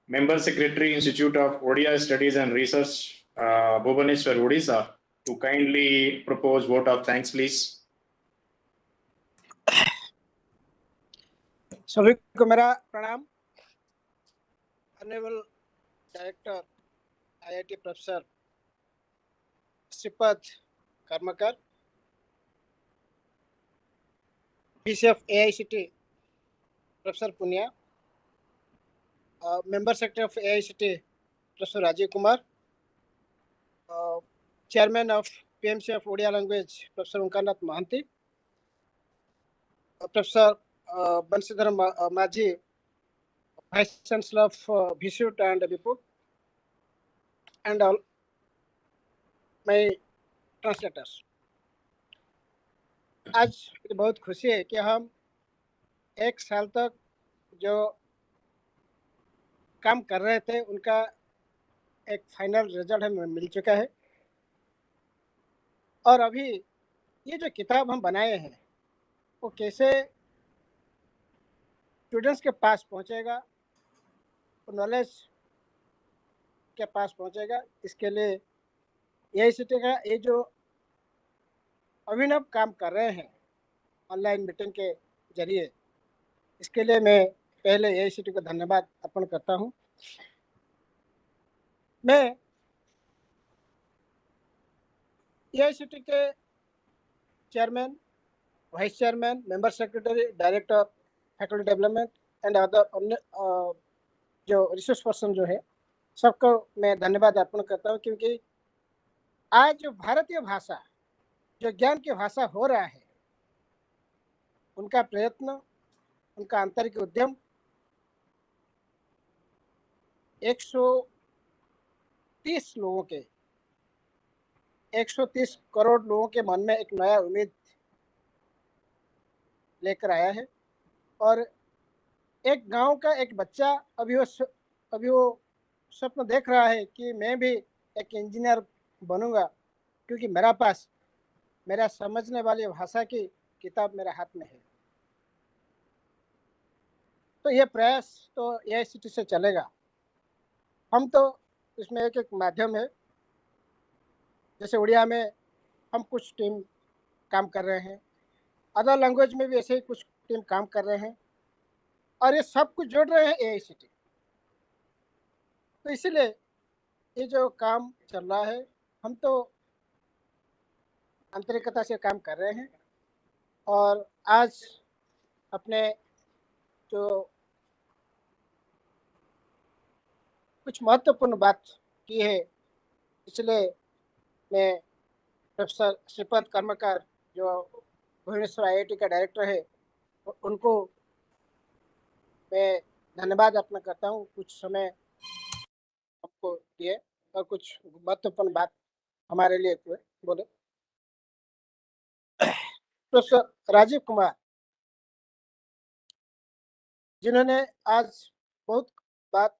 Member Secretary, Institute of ODI Studies and Research, Bhubaneswar, Odisha, to kindly propose vote of thanks, please. सभी को मेरा प्रणाम। Honourable director IIT professor Shripad Karmakar, BCF AICTE professor Punia, member secretary of AICTE professor Rajeev Kumar, chairman of PMC of Odia language professor Omkarnath Mahanti, professor Banshidhar Majhi, vice chancellor of VSUT and BPUT, and all my translators. आज मुझे बहुत खुशी है कि हम एक साल तक जो काम कर रहे थे उनका एक फाइनल रिजल्ट हमें मिल चुका है, और अभी ये जो किताब हम बनाए हैं वो कैसे स्टूडेंट्स के पास पहुंचेगा, नॉलेज के पास पहुंचेगा, इसके लिए एआईसीटी का ये जो अभिनव काम कर रहे हैं ऑनलाइन मीटिंग के जरिए, इसके लिए मैं पहले एआईसीटी को धन्यवाद अर्पण करता हूं। मैं एआईसीटी के chairman, vice chairman, member secretary, director faculty development and other अन्य जो रिसोर्स पर्सन जो है सबको मैं धन्यवाद अर्पण करता हूं, क्योंकि आज जो भारतीय भाषा जो ज्ञान की भाषा हो रहा है, उनका प्रयत्न, उनका आंतरिक उद्यम 130 लोगों के 130 करोड़ लोगों के मन में एक नया उम्मीद लेकर आया है। और एक गांव का एक बच्चा अभी वो स्वप्न देख रहा है कि मैं भी एक इंजीनियर बनूंगा, क्योंकि मेरा पास मेरा समझने वाली भाषा की किताब मेरे हाथ में है। तो ये प्रयास तो एआईसीटी से चलेगा। हम तो इसमें एक माध्यम है, जैसे उड़िया में हम कुछ टीम काम कर रहे हैं, अदर लैंग्वेज में भी ऐसे ही कुछ टीम काम कर रहे हैं, और ये सब कुछ जोड़ रहे हैं एआईसीटी। तो इसीलिए ये जो काम चल रहा है, हम तो आंतरिकता से काम कर रहे हैं। और आज अपने जो कुछ महत्वपूर्ण बात की है, इसलिए मैं प्रोफेसर श्रीपद कर्मकर जो भुवनेश्वर आईआईटी का डायरेक्टर है, उनको मैं धन्यवाद अर्पण करता हूँ, कुछ समय आपको दिए और कुछ महत्वपूर्ण बात हमारे लिए बोले। प्रोफेसर राजीव कुमार, जिन्होंने आज बहुत बात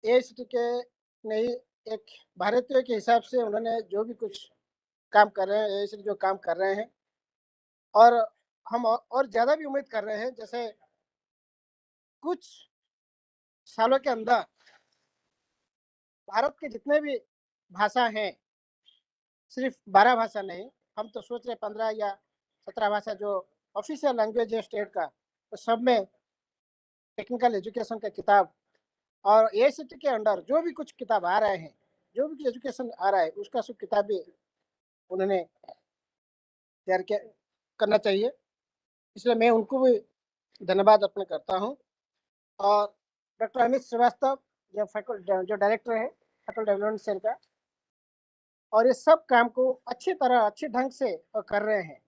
एआईसीटी के नहीं, एक भारतीय के हिसाब से उन्होंने जो भी कुछ काम कर रहे हैं, एआईसीटी जो काम कर रहे हैं, और हम और ज़्यादा भी उम्मीद कर रहे हैं। जैसे कुछ सालों के अंदर भारत के जितने भी भाषा हैं, सिर्फ 12 भाषा नहीं, हम तो सोच रहे 15 या 17 भाषा जो ऑफिशियल लैंग्वेज है स्टेट का, तो सब में टेक्निकल एजुकेशन का किताब, और एआईसीटी के अंडर जो भी कुछ किताब आ रहे हैं, जो भी एजुकेशन आ रहा है, उसका सब किताब भी उन्होंने तैयार करना चाहिए। इसलिए मैं उनको भी धन्यवाद अर्पण करता हूं। और डॉक्टर अमित श्रीवास्तव जो डायरेक्टर है फैकल्टी डेवलपमेंट सेल का, और ये सब काम को अच्छी तरह अच्छे ढंग से कर रहे हैं,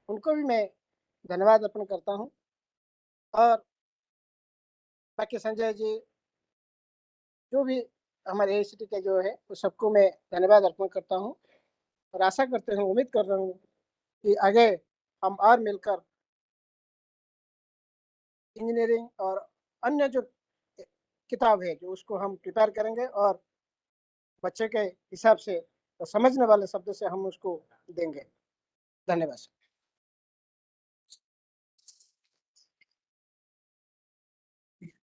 उनको भी मैं धन्यवाद अर्पण करता हूं। और बाकी संजय जी जो भी हमारे AICTE के जो है वो सबको मैं धन्यवाद अर्पण करता हूँ और आशा करते हैं, उम्मीद कर रहा हूँ कि आगे हम और मिलकर इंजीनियरिंग और अन्य जो किताब है जो उसको हम प्रिपेयर करेंगे और बच्चे के हिसाब से तो समझने वाले शब्द से हम उसको देंगे। धन्यवाद।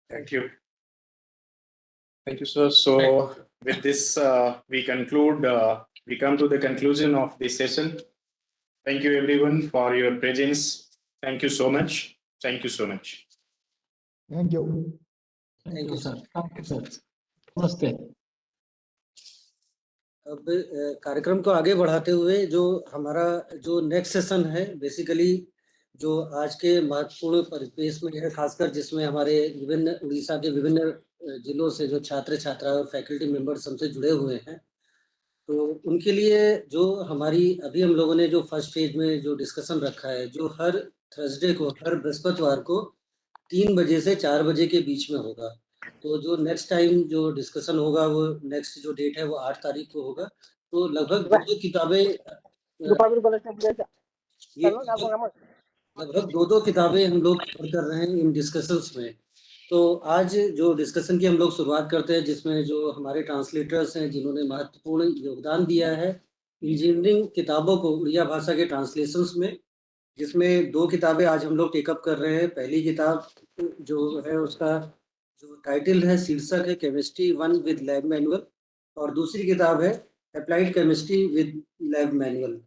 Thank you. Thank you, sir. So with this, we conclude, we come to the conclusion of this session. Thank you everyone for your presence. Thank you so much. Thank you so much. Thank you. Thank you, sir. Thank you, sir. नमस्ते। अब कार्यक्रम को आगे बढ़ाते हुए जो हमारा जो नेक्स्ट सेशन है, बेसिकली जो आज के महत्वपूर्ण परिवेश में है, खासकर जिसमें हमारे विभिन्न उड़ीसा के विभिन्न जिलों से जो छात्र छात्राएं और फैकल्टी मेंबर्स हमसे जुड़े हुए हैं, तो उनके लिए जो हमारी अभी हम लोगों ने जो फर्स्ट फेज में जो डिस्कशन रखा है, जो हर थर्सडे को, हर बृहस्पतिवार को 3 बजे से 4 बजे के बीच में होगा। तो जो नेक्स्ट टाइम जो डिस्कशन होगा, वो नेक्स्ट जो डेट है वो 8 तारीख को होगा। तो लगभग 2 किताबें ये लगभग 2 किताबें हम लोग कवर कर रहे हैं इन डिस्कशंस में। तो आज जो डिस्कशन की हम लोग शुरुआत करते हैं, जिसमें जो हमारे ट्रांसलेटर्स हैं जिन्होंने महत्वपूर्ण योगदान दिया है इंजीनियरिंग किताबों को उड़िया भाषा के ट्रांसलेशंस में, जिसमें 2 किताबें आज हम लोग टेकअप कर रहे हैं। पहली किताब जो है उसका जो टाइटल है, शीर्षक है केमिस्ट्री 1 विद लैब मैनुअल, और दूसरी किताब है applied chemistry with lab manual.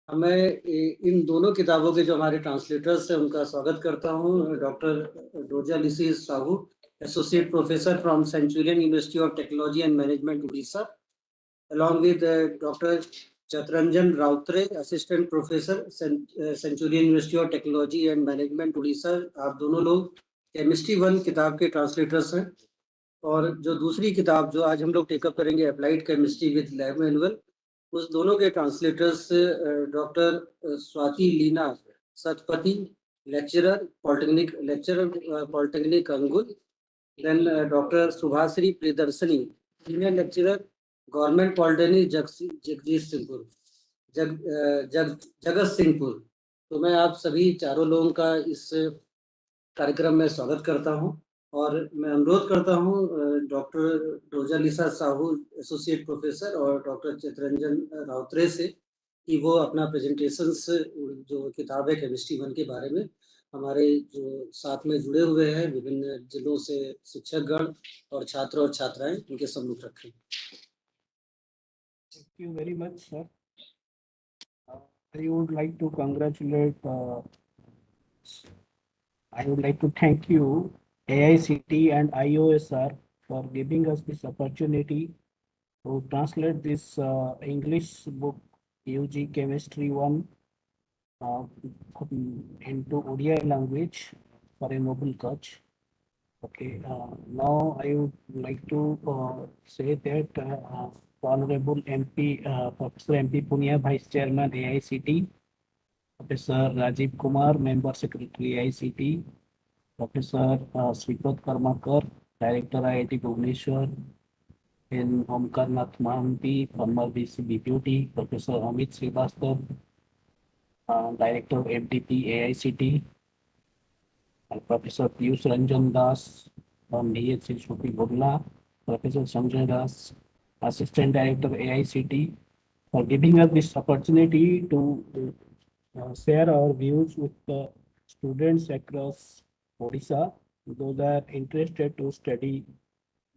मैं इन दोनों किताबों के जो हमारे ट्रांसलेटर्स हैं उनका स्वागत करता हूँ। डॉक्टर डोरजालिसी Sahu, associate professor from Centurion University of Technology and Management Orissa, along with Dr. Chatranjan Rautre, assistant professor, Centurion University of Technology and Management Orissa. आप दोनों लोग केमिस्ट्री 1 किताब के ट्रांसलेटर्स हैं। और जो दूसरी किताब जो आज हम लोग टेकअप करेंगे, applied chemistry with lab manual, उस दोनों के translators doctor Swati Leena Satpathy, lecturer polytechnic Angul, then doctor Subhashree Priyadarshini, senior lecturer government polytechnic Jagatsinghpur. तो मैं आप सभी चारों लोगों का इस कार्यक्रम में स्वागत करता हूं और मैं अनुरोध करता हूं डॉक्टर डोरजालिसा साहू, एसोसिएट प्रोफेसर, और डॉक्टर चितरंजन राउतरे से कि वो अपना प्रेजेंटेशंस जो किताब है केमिस्ट्री 1 के बारे में हमारे जो साथ में जुड़े हुए हैं विभिन्न जिलों से शिक्षकगण और छात्र और छात्राएं, उनके सम्मुख रखें। Thank you very much, sir. I would like to congratulate, I would like to thank you, AICTE and IOSR, for giving us this opportunity to translate this English book, UG Chemistry 1, into Odia language for a noble cause. Okay, now I would like to say that Honorable MP, Professor MP Punia, Vice Chairman AICTE, Professor Rajiv Kumar, Member Secretary AICTE, Professor Sripat Karmakar, Director IIT Bhubaneswar, and Omkar Nath Mahanti, former VC Deputy, Professor Amit Srivastava, Director FDP AICTE, Professor Piyush Ranjan Das from DHC Shruti Burla, Professor Sanjay Das, Assistant Director AICTE, for giving us this opportunity to share our views with the students across Odisha. Those are interested to study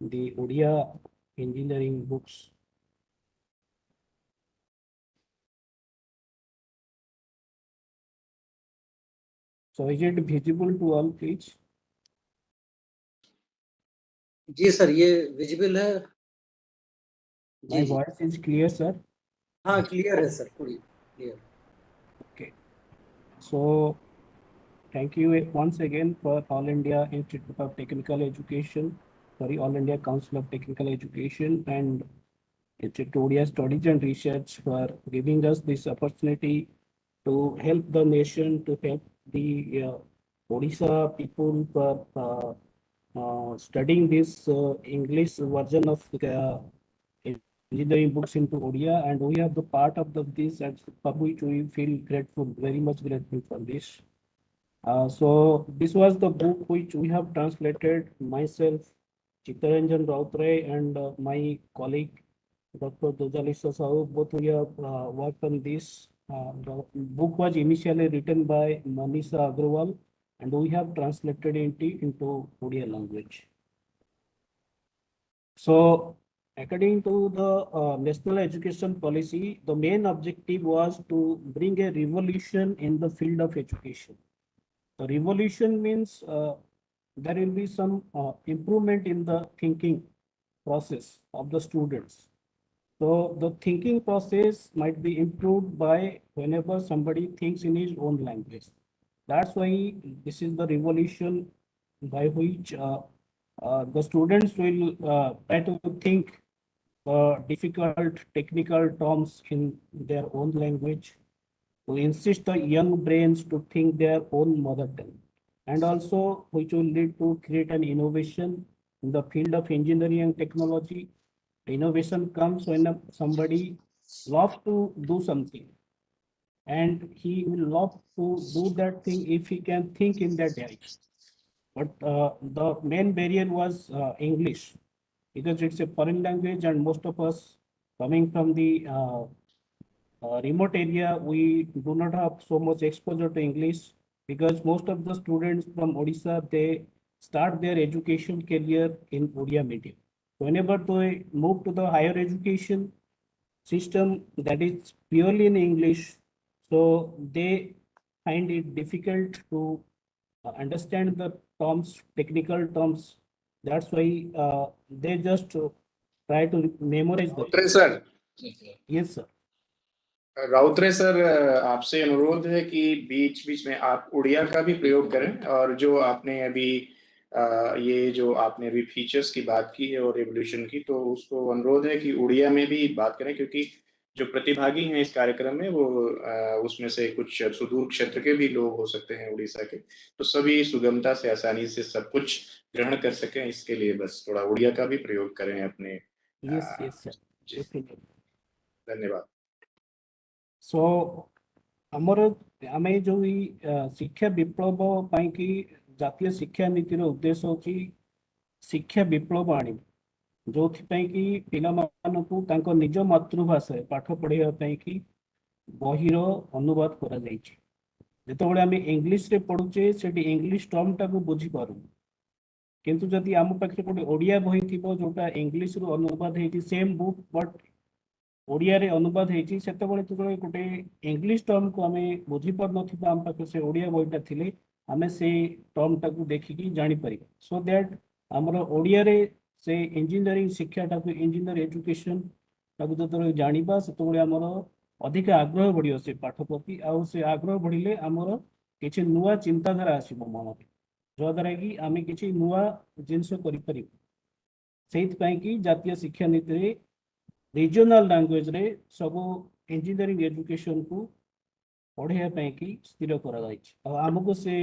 the Odia engineering books. So is it visible to all, please? जी sir, ये visible है। My voice is clear, sir. हाँ, clear है sir, पूरी क्लियर। Okay. So thank you once again for All India Institute of Technical Education, All India Council of Technical Education, and Institute Odia Studies and Research for giving us this opportunity to help the nation, to help the Odisha people for studying this English version of engineering books into Odia, and we have the part of this, and for which we feel grateful, very much grateful for this. So this was the book which we have translated, myself, Chittaranjan Rautray, and my colleague, Dr. Dojalisa Sahu. Both we have worked on this. The book was initially written by Manisha Agrawal, and we have translated it into Odia language. So according to the national education policy, the main objective was to bring a revolution in the field of education. The revolution means there will be some improvement in the thinking process of the students. So the thinking process might be improved by whenever somebody thinks in his own language. That's why this is the revolution by which the students will try to think difficult technical terms in their own language, to insist the young brains to think their own mother tongue, and also which will lead to create an innovation in the field of engineering and technology. Innovation comes when somebody loves to do something, and he will love to do that thing if he can think in that direction. But the main barrier was English, because it's a foreign language, and most of us coming from the remote area, we do not have so much exposure to English, because most of the students from Odisha, they start their education career in Odia medium. Whenever they move to the higher education system that is purely in English, so they find it difficult to understand the terms, technical terms. That's why they just try to memorize the. Rautray sir, Yes, sir. Rautray sir, आपसे अनुरोध है कि बीच बीच में आप उड़िया का भी प्रयोग करें, और जो आपने अभी ये जो आपने अभी फीचर्स की बात की है और रेवोल्यूशन की, तो उसको अनुरोध है कि उड़िया में भी बात करें, क्योंकि जो प्रतिभागी हैं इस कार्यक्रम में वो उसमें से कुछ सुदूर क्षेत्र के भी लोग हो सकते हैं उड़ीसा के, तो सभी सुगमता से आसानी से सब कुछ ग्रहण कर सकें, इसके लिए बस थोड़ा उड़िया का भी प्रयोग करें अपने। Yes, yes, sir. जी, Definitely. धन्यवाद। So ଆମର ଆମେ ଯୋଉ ଶିକ୍ଷା ବିପ୍ଳବ ପାଇଁ କି ଜାତୀୟ ଶିକ୍ଷା ନୀତିର ଉଦ୍ଦେଶ୍ୟ ହେଉଛି ଶିକ୍ଷା ବିପ୍ଳବ ଆଣିବା, ଯୋଉଥିପାଇଁ କି ପିଲାମାନଙ୍କୁ ତାଙ୍କ ନିଜ ମାତୃଭାଷାରେ ପାଠ ପଢେଇବା ପାଇଁ କି ବହିର ଅନୁବାଦ କରାଯାଇଛି। ଯେତେବେଳେ ଆମେ ଇଂଲିଶରେ ପଢୁଛେ ସେଠି ଇଂଲିଶ ଟର୍ମଟାକୁ ବୁଝିପାରୁନୁ, କିନ୍ତୁ ଯଦି ଆମ ପାଖରେ ଗୋଟେ ଓଡ଼ିଆ ବହି ଥିବ ଯୋଉଟା ଇଂଲିଶରୁ ଅନୁବାଦ ହେଇଛି, ସେମ୍ ବୁକ୍ ବଟ୍ ଓଡ଼ିଆରେ ଅନୁବାଦ ହେଇଛି, ସେତେବେଳେ ଯେତେବେଳେ ଗୋଟେ ଇଂଲିଶ ଟର୍ମକୁ ଆମେ ବୁଝିପାରୁନଥିବା, ଆମ ପାଖରେ ସେ ଓଡ଼ିଆ ବହିଟା ଥିଲେ ଆମେ ସେଇ ଟର୍ମଟାକୁ ଦେଖିକି ଜାଣିପାରିବା। ସୋ ଦ୍ୟାଟ୍ ଆମର ଓଡ଼ିଆରେ ସେ ଇଞ୍ଜିନିୟରିଂ ଶିକ୍ଷାଟାକୁ, ଇଞ୍ଜିନିୟର ଏଜୁକେସନ ତାକୁ ଯେତେବେଳେ ଜାଣିବା, ସେତେବେଳେ ଆମର ଅଧିକ ଆଗ୍ରହ ବଢିବ ସେ ପାଠ ପ୍ରତି, ଆଉ ସେ ଆଗ୍ରହ ବଢିଲେ ଆମର କିଛି ନୂଆ ଚିନ୍ତାଧାରା ଆସିବ ମନରେ, ଯାହାଦ୍ୱାରା କି ଆମେ କିଛି ନୂଆ ଜିନିଷ କରିପାରିବୁ। ସେଇଥିପାଇଁ କି ଜାତୀୟ ଶିକ୍ଷା ନୀତିରେ ରିଜନାଲ ଲାଙ୍ଗୁଏଜରେ ସବୁ ଇଞ୍ଜିନିୟରିଂ ଏଜୁକେସନକୁ ପଢେଇବା ପାଇଁ କି ସ୍ଥିର କରାଯାଇଛି, ଆଉ ଆମକୁ ସେ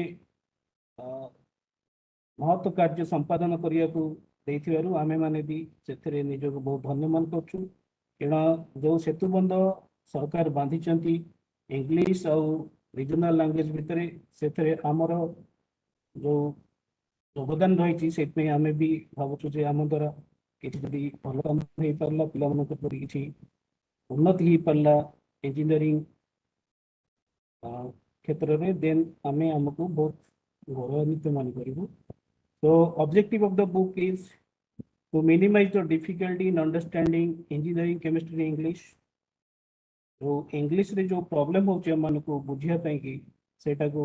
ମହତ କାର୍ଯ୍ୟ ସମ୍ପାଦନ କରିବାକୁ ଦେଇଥିବାରୁ ଆମେମାନେ ବି ସେଥିରେ ନିଜକୁ ବହୁତ ଧନ୍ୟ ମନେ କରୁଛୁ। କାରଣ ଯୋଉ ସେତୁବନ୍ଧ ସରକାର ବାନ୍ଧିଛନ୍ତି ଇଂଲିଶ ଆଉ ରିଜନାଲ ଲାଙ୍ଗୁଏଜ ଭିତରେ, ସେଥିରେ ଆମର ଯୋଉ ଯୋଗଦାନ ରହିଛି, ସେଥିପାଇଁ ଆମେ ବି ଭାବୁଛୁ ଯେ ଆମ ଦ୍ୱାରା କିଛି ଯଦି ଭଲ କାମ ହେଇପାରିଲା, ପିଲାମାନଙ୍କ ପ୍ରତି କିଛି ଉନ୍ନତି ହେଇପାରିଲା ଇଞ୍ଜିନିୟରିଂ କ୍ଷେତ୍ରରେ, ଦେନ୍ ଆମେ ଆମକୁ ବହୁତ ଗୌରବାନ୍ୱିତ ମନେ କରିବୁ। So objective of the book is to minimize the difficulty in understanding engineering, chemistry, English. तो इंग्लिश रे जो प्रॉब्लम होची हम मानको बुझिया पई की सेटा को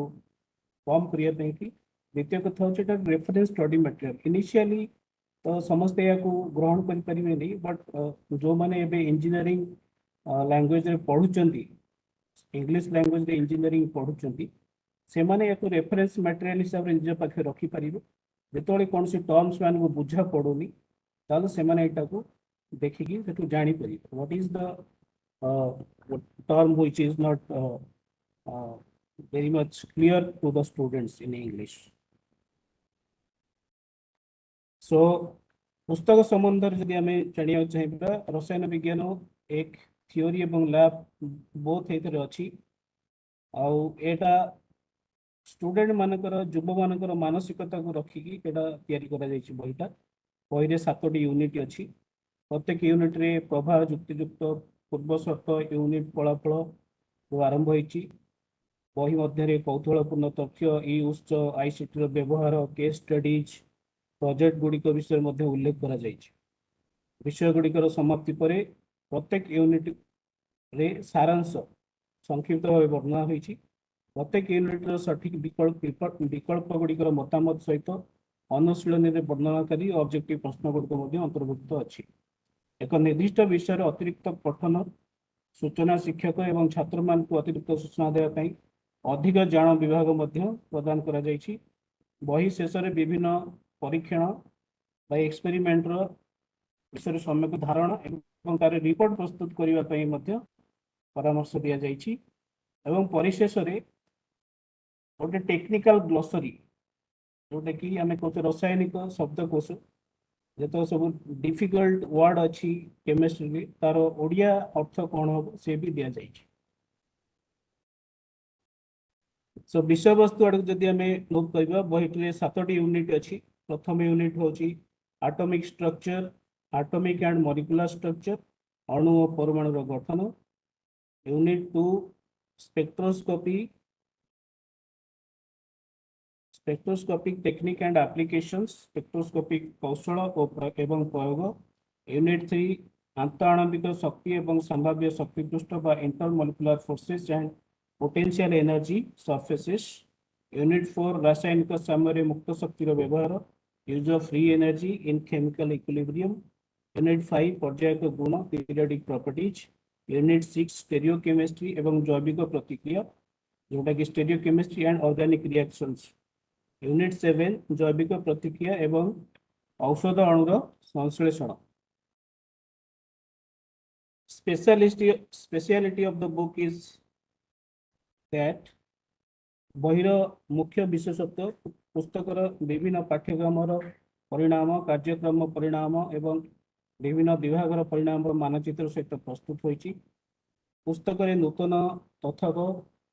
कम करिया पई की। द्वितीय कथा होची एटा रेफरेंस स्टडी मटेरियल इनिशियली तो समस्ते या को ग्रहण कर परिबे नहीं, बट जो माने एबे इंजीनियरिंग लैंग्वेज रे पढुचंती, इंग्लिश लैंग्वेज रे इंजीनियरिंग पढुचंती, से माने या को रेफरेंस मटेरियल हिसाब रे निज पाखे रखि परिबे। जेतोळे कोनसी टर्म्स मान को बुझा पडोनी, ताले से माने एटा को देखिकी सेटु जानि परिबे what is the term which is not very much clear to the students in English. सो पुस्तक संबंध जदि आम जाना चाहिए रसायन विज्ञान एक थियोरी एवं लैब बोथ एथरे अच्छी आउ एटा स्टूडेंट मानकर युव मानकर मानसिकता को रखिकी तैयारी करा जायछि बहीटा बही 7टी यूनिट अच्छी प्रत्येक यूनिट रे प्रभाव युक्तियुक्त पूर्व शर्त यूनिट फलाफल आरंभ होती बही मध्य कौतूहलपूर्ण तथ्य ई उत्स आईसीटी व्यवहार केस स्टडीज प्रोजेक्ट गुड़िक विषय मध्य उल्लेख करा जायछि विषय गुड़िकर समाप्ति पर प्रत्येक यूनिट रे सारांश संक्षिप्त भाव वर्णना होती प्रत्येक यूनिट सठिक विकल्प गुड़िकर मतामत सहित अनुशीलन वर्णनाकारी ऑब्जेक्टिव प्रश्न गुड़िक अंतर्भुक्त अच्छी एक निर्दिष्ट विषय अतिरिक्त पठन सूचना शिक्षक एवं छात्र मान अतिरिक्त सूचना देवाई अधिक जान विभाग प्रदान करा जायछि बही शेष में विभिन्न परीक्षण एक्सपेरिमेंट विषय सम्यक धारणा एवं तार रिपोर्ट प्रस्तुत करने परामर्श दि जायछि एवं परिशेष गोटे टेक्निकल ग्लोसरी जोटा कि आम कहे रासायनिक शब्दकोश जो सब डिफिकल्ट वर्ड अच्छी केमिस्ट्री तार ओडिया अर्थ कौन हम से भी दि जायछि सो विषय वस्तु आड़ जदि आम मुव करवा बहीटे 7टी यूनिट अच्छी प्रथम यूनिट हूँ atomic structure atomic and molecular structure अणु और परमाणु गठन unit 2 spectroscopic technique and applications spectroscopic कौशल एवं प्रयोग यूनिट 3 आंतःआणविक शक्ति एवं संभाव्य शक्ति पृष्ठ intermolecular forces and potential energy surfaces unit 4 रासायनिक साम्य मुक्त शक्तिर व्यवहार use of free energy in chemical equilibrium unit 5 पर्यायक गुण पीरियोडिक प्रॉपर्टीज यूनिट 6 स्टेरियोकेमिस्ट्री एवं जैविक प्रतिक्रिया जोटा कि स्टेरियोकेमिस्ट्री एंड ऑर्गेनिक रिएक्शंस यूनिट 7 जैविक प्रतिक्रिया एवं औषध अणुर संश्लेषण speciality of the book is that बहिर मुख्य विशेषत्व पुस्तकर विभिन्न पाठ्यक्रम परिणाम कार्यक्रम परिणाम एवं विभिन्न विभाग परिणाम मानचित्र सहित प्रस्तुत होती पुस्तक नूतन तथ्यक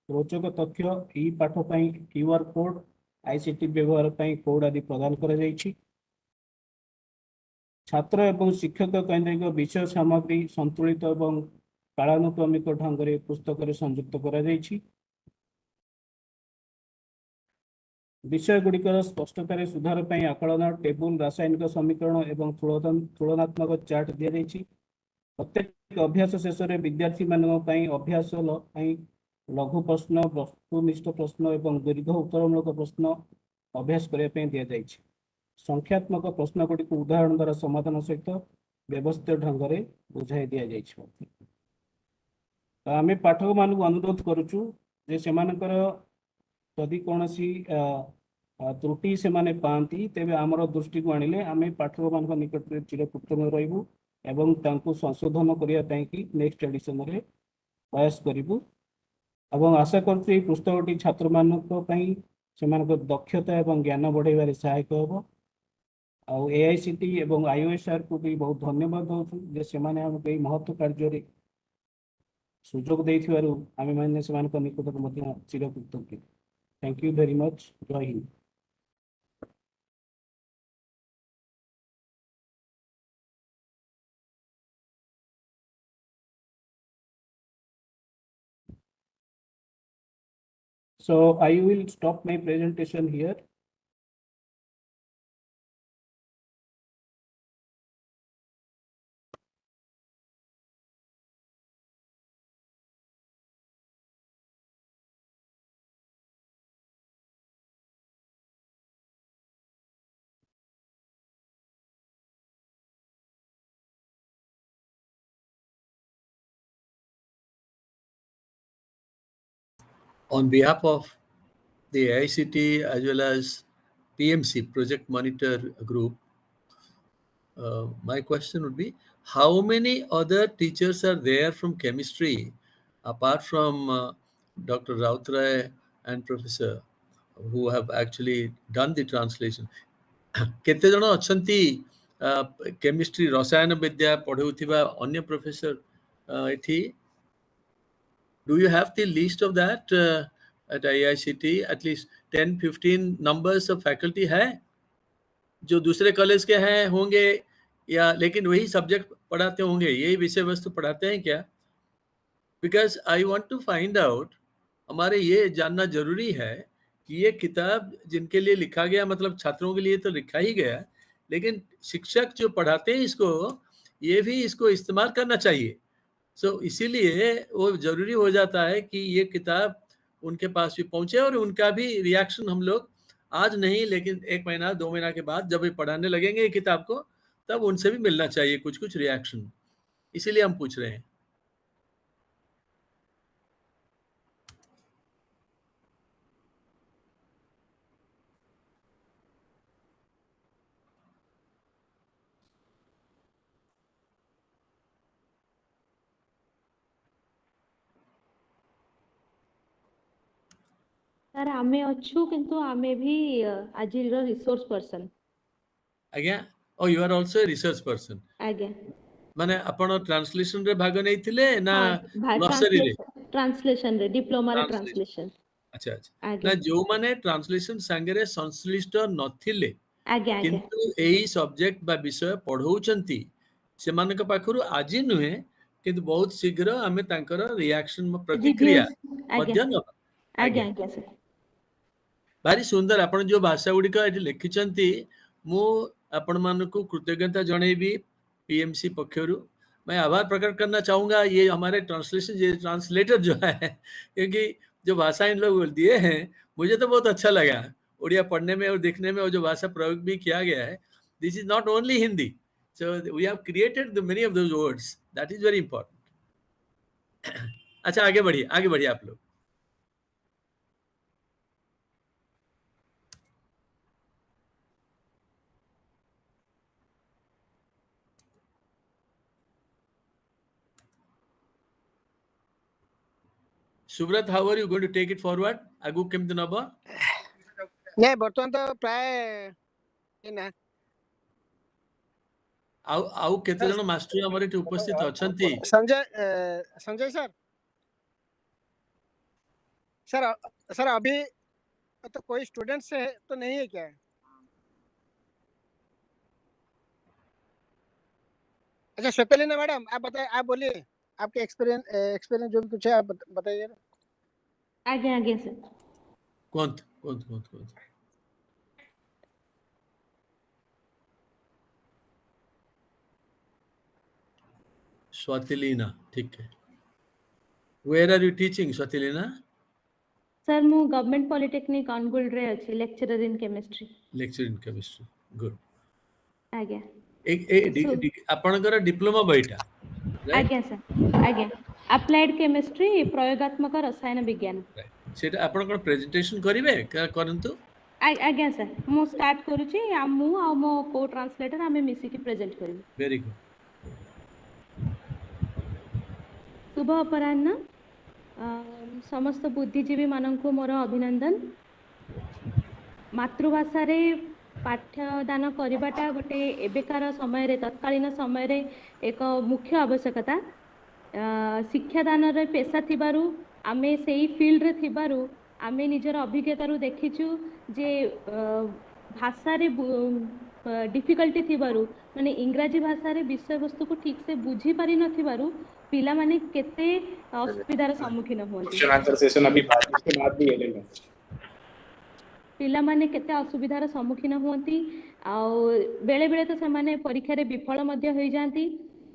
रोचक तथ्य ई पाठ क्यूआर कोड आईसीटी व्यवहार कोड आदि प्रदान करा जायछि छात्र एवं शिक्षक केन्द्रिक विषय सामग्री संतुलित एवं कालानुक्रमिक ढंग से पुस्तक संयुक्त करा जायछि विषय गुड़िकर स्पष्टतार सुधार पर आकलन टेबुल रासायनिक समीकरण एवं तुलनात्मक चार्ट दि जायछि प्रत्येक अभ्यास शेष में विद्यार्थी मानक अभ्यास लघु प्रश्न वस्तुनिष्ठ प्रश्न एवं दीर्घ उत्तरमूलक प्रश्न अभ्यास करने दि जायछि संख्यात्मक प्रश्न गुड़िक उदाहरण द्वारा समाधान सहित व्यवस्थित ढंग से बुझाई दि जायछि आम पाठक मान अनुरोध करुचु जे सेमानकर यदि कौन त्रुटि से माने पाती तेबे आमर दृष्टि को आनिले आम पाठक मान निकट में चिरकृतज्ञ रहिबु एवं तांको संशोधन करने की नेक्स्ट एडिशन रे प्रयास करिबु एवं आशा करूँ पुस्तकटी छात्र मानक दक्षता एवं ज्ञान बढ़ाइबार सहायक होब AICTE एवं IOSR को भी बहुत धन्यवाद दूँ जे से आमको महत्व कार्य सुजोग देथिबारु आमे माने सेमानक निकट में चिरकृतज्ञ थैंक यू वेरी मच जय Hind So I will stop my presentation here. On behalf of the AICTE as well as PMC, Project Monitor Group, my question would be, how many other teachers are there from chemistry apart from Dr. Rautray and Professor who have actually done the translation? केते जण अछंती chemistry रसायन विद्या पढ़ाउथिबा अन्य professor एठी do you have the list of that at IICT at least 10-15 numbers of faculty है जो दूसरे college के हैं होंगे या लेकिन वही सब्जेक्ट पढ़ाते होंगे यही विषय वस्तु पढ़ाते हैं क्या because I want to find out हमारे ये जानना जरूरी है कि ये किताब जिनके लिए लिखा गया मतलब छात्रों के लिए तो लिखा ही गया लेकिन शिक्षक जो पढ़ाते हैं इसको ये भी इसको इस्तेमाल करना चाहिए इसीलिए वो जरूरी हो जाता है कि ये किताब उनके पास भी पहुंचे और उनका भी रिएक्शन हम लोग आज नहीं लेकिन 1 महीना 2 महीना के बाद जब ये पढ़ाने लगेंगे ये किताब को तब उनसे भी मिलना चाहिए कुछ रिएक्शन इसीलिए हम पूछ रहे हैं सर आमे अच्छु किंतु आमे भी आजी रिसोर्स पर्सन आज्ञा oh you are also research person आज्ञा माने आपण ट्रांसलेशन रे भाग नैथिले ना ग्लोसरी रे ट्रांसलेशन रे डिप्लोमा रे ट्रांसलेशन अच्छा अच्छा ना जो माने ट्रांसलेशन संगे संश्लिष्ट नथिले आज्ञा किंतु एई सब्जेक्ट बा विषय पढौचंती सेमानक पाखरु आजी नुहे किंतु बहुत शीघ्र हमें तांकर रिएक्शन प्रतिक्रिया मध्य न आज्ञा आज्ञा सर भारी सुंदर आपण जो भाषा गुडी का एठी लिखिचंती मु आपण मानको कृतज्ञता जणेबी पीएमसी पक्षरु मैं आभार प्रकट करना चाहूंगा ये हमारे ट्रांसलेशन ये ट्रांसलेटर जो है क्योंकि जो भाषा इन लोग दिए हैं मुझे तो बहुत अच्छा लगा उड़िया पढ़ने में और देखने में और जो भाषा प्रयोग भी किया गया है this is not only Hindi so we have created the many of those words that is very important अच्छा आगे बढ़िए आप लोग Subrat how are you going to take it forward आगु केमते नबो नहीं बर्तमान तो प्राय ना आउ केते जण मास्टर हमर एटी उपस्थित अछंती संजय सर अभी तो कोई स्टूडेंट से तो नहीं है क्या अच्छा श्वेतलिना मैडम आप बताइए आप बोलिए आपके एक्सपीरियंस जो भी कुछ है आप बताइए आगे सर कौन स्वातिलीना ठीक है where are you teaching Swatilina sir मु गवर्नमेंट पॉलिटेक्निक अनुगुल रे अछि लेक्चरर इन केमिस्ट्री गुड आगे एक आपनकर डिप्लोमा बैठा आगे सर आगे अप्लाइड केमिस्ट्री प्रयोगात्मक रसायन विज्ञान सेटा आपन कोन प्रेजेंटेशन करिवे करंतु आगे सर मु स्टार्ट करूची आ मु आ मो को ट्रांसलेटर हमें मिसी की प्रेजेंट करिवे वेरी गुड शुभ अपराह्न समस्त बुद्धिजीवी माननको मोर अभिनंदन मातृभाषा रे पाठ्यदान करिबाटा गोटे एबेकार समय रे तत्कालीन समय रे एक मुख्य आवश्यकता शिक्षादान रे पेशा थिबारु आमे सेही फील्ड रे थिबारु आमे निजर अभिज्ञता रु देखिछु जे भाषा रे डिफिकल्टी थिबारु माने इंग्रजी भाषा रे विषय वस्तु को ठीक से बुझी पारि न थिबारु पिला माने केते असुविधार सम्मुखीन होंती क्वेश्चन आंसर सेशन अभी इसके बाद भी है पिला माने केते असुविधार सम्मुखीन होंती आ बेले बेले तो से माने परीक्षा रे विफल मध्य होई जांती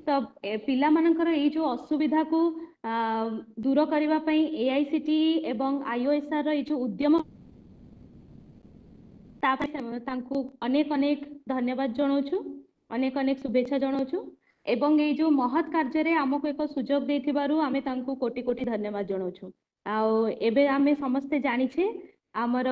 तो पिला मानकर ए जो असुविधा को दूर करबा पई एआईसीटी एवं आईओएसआर रो ए जो उद्यम तांको अनेक अनेक धन्यवाद जणाउछु अनेक अनेक शुभेच्छा जणाउछु एवं ये जो महत् कार्य रे हमको एक सुजोग देथिबारु आमे तांको कोटि कोटि धन्यवाद जणाउछु आ एबे आमे समस्ते जानि छे आमर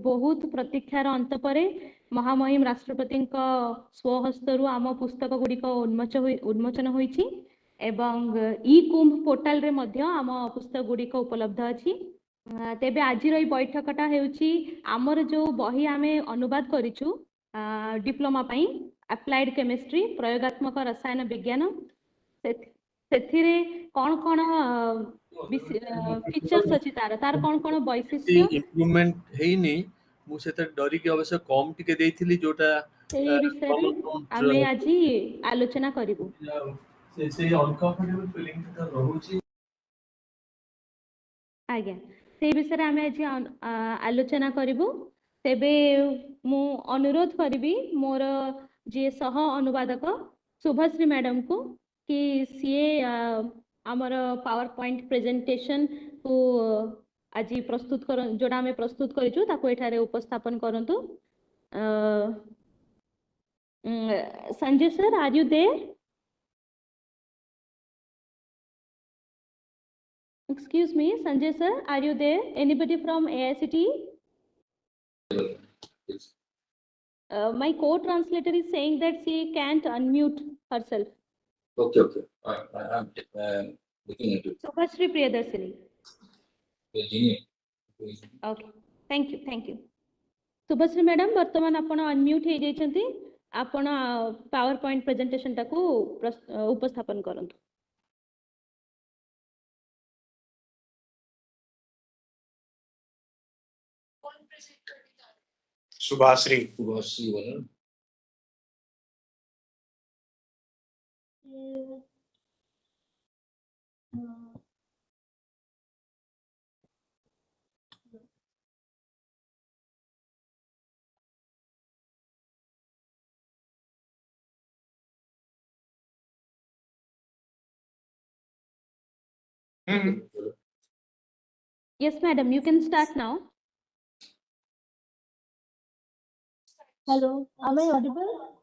बहुत प्रतीक्षार अंत परे महामहिम राष्ट्रपति स्वहस्तरु आम पुस्तक गुड़िक उन्मोचन होईछि एवं ई कुंभ पोर्टाल रे मध्य आम पुस्तक गुड़िक उपलब्ध अछि तेबे आज बैठकटा हेउछि आमर जो बही आमे अनुवाद करिछु डिप्लोमा पाई अप्लाइड केमिस्ट्री प्रयोगात्मक रसायन विज्ञान सेथिरे कौन कौन फीचर्स अछि तार कौन कौन वैशिष्ट्य इम्प्रूवमेंट हेइनी मु सेते डरी के अवश्य कम टिके देइथिली जोटा से विषय रे आमे आजी आलोचना करिबु से अनकंफर्टेबल फीलिंग त रहूची आज्ञा से विषय रे आमे आजी आलोचना करिबु तेबे मु अनुरोध करिबी मोर जे सह अनुवादक शुभश्री मैडम को कि सीए आमर पावर पॉइंट प्रेजेंटेशन को आज प्रस्तुत कर जोड़ा आम प्रस्तुत करिछु ताको एठारे उपस्थापन करंतु Sanjay sir are you there excuse me Sanjay sir are you there anybody from AICTE my co-translator is saying that she can't unmute herself Okay. I'm looking into it. Subhashri Priyadarshini Virginia. okay thank you Subhashri madam वर्तमान आपण unmute हे जाइछंती आपण power point presentation टाको उपस्थापन करंतु शुभाश्री बोला yes madam you can start now Hello, am I audible?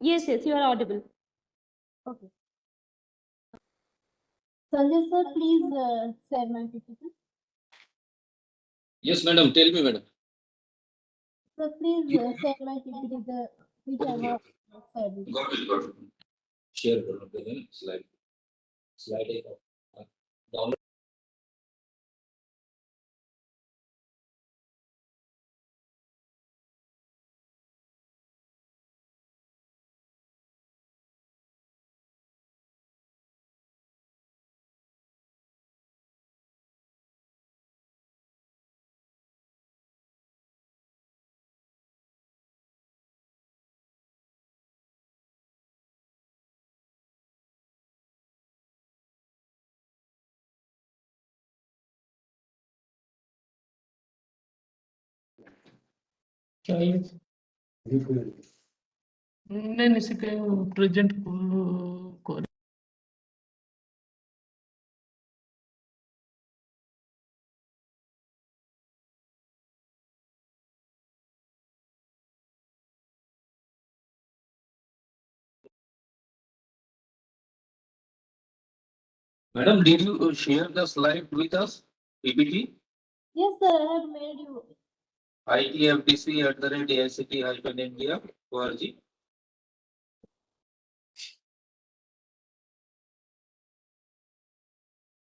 yes you are audible Okay. Sanjay sir, please share my PPT. Yes, madam. Tell me, madam. Sir, please share my PPT, which I have shared. Got it. Share then slide. Download. नहीं से present कर Madam, did you share the slide with us? PPT? Yes, sir, I have made you. itfdc@AICT-India.org.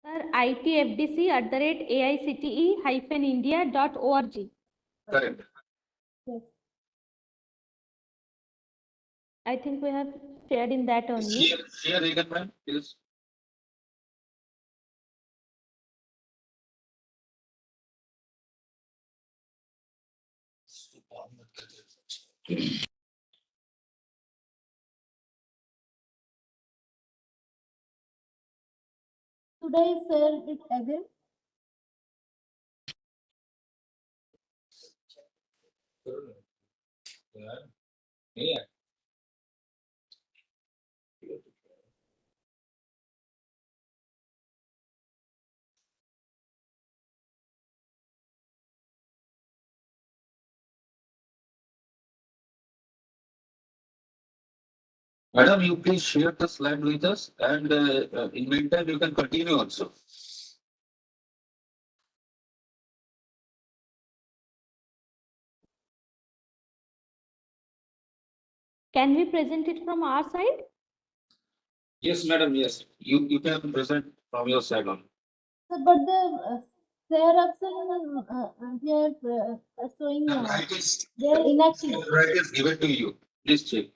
sir itfdc@AICTE-India.org Correct. Yes. I think we have shared in that only Share again, ma'am, please. Should I share it again? Yeah. Madam, you please share the slide with us, and in meantime you can continue also. can we present it from our side Yes, madam. Yes, you can present from your side on. Sir, but the Share option they are showing they are inactive. Right is given to you. Please check.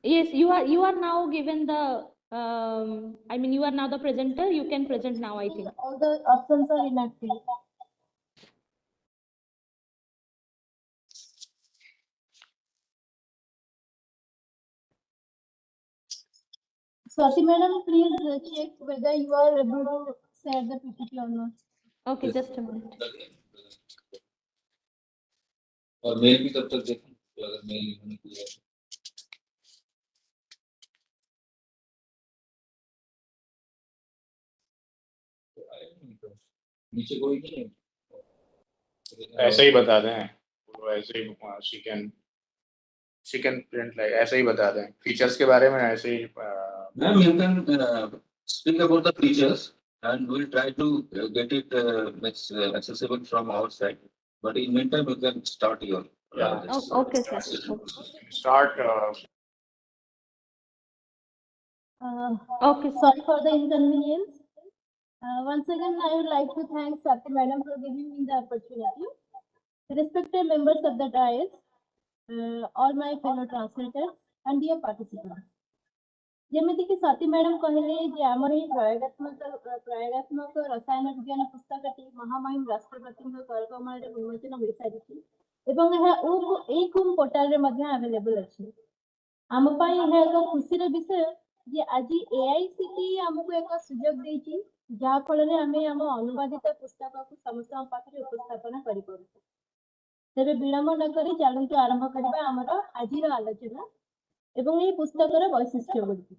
Yes, you are now given the I mean you are now the presenter. You can present now, I think. All the options are inactive. Swati madam, please check whether you are able to share the PPT or not. Okay, just a minute. और mail भी तब तक देखो अगर mail होने के लिए नीचे कोई नहीं है ऐसे ही बता दें, वो ऐसे ही she can print like ऐसे ही बता दें फीचर्स के बारे में ऐसे ही Ma'am, you can speak about the features and we'll try to get it accessible from our side. But in meantime, you can start your. Okay, sir. start Okay. Sorry for the inconvenience. Once again, I would like to thank Swati madam for giving me the opportunity. Respected members of the dais, all my fellow translators and dear participants. जेमिति कि Swati madam कहले जे हमर ही प्रयोगात्मक रसायन विज्ञान पुस्तकटी महामहिम राष्ट्रपति करकमल उन्मोचन होई सारिछि एवं एई कुम पोर्टल रे मध्ये अवेलेबल अछि हम पई हे एक खुशी रे विषय जे आज एआईसीटी हमको एक सुयोग देछि जा फल रे हमें हम अनुवादित पुस्तक को समस्त पाखरे उपस्थापन करि परछु तेबे विलंब न करी चलंतु आरंभ करबा हमर आजिर आलोचना एवं ये पुस्तकर वैशिष्ट्य गुडी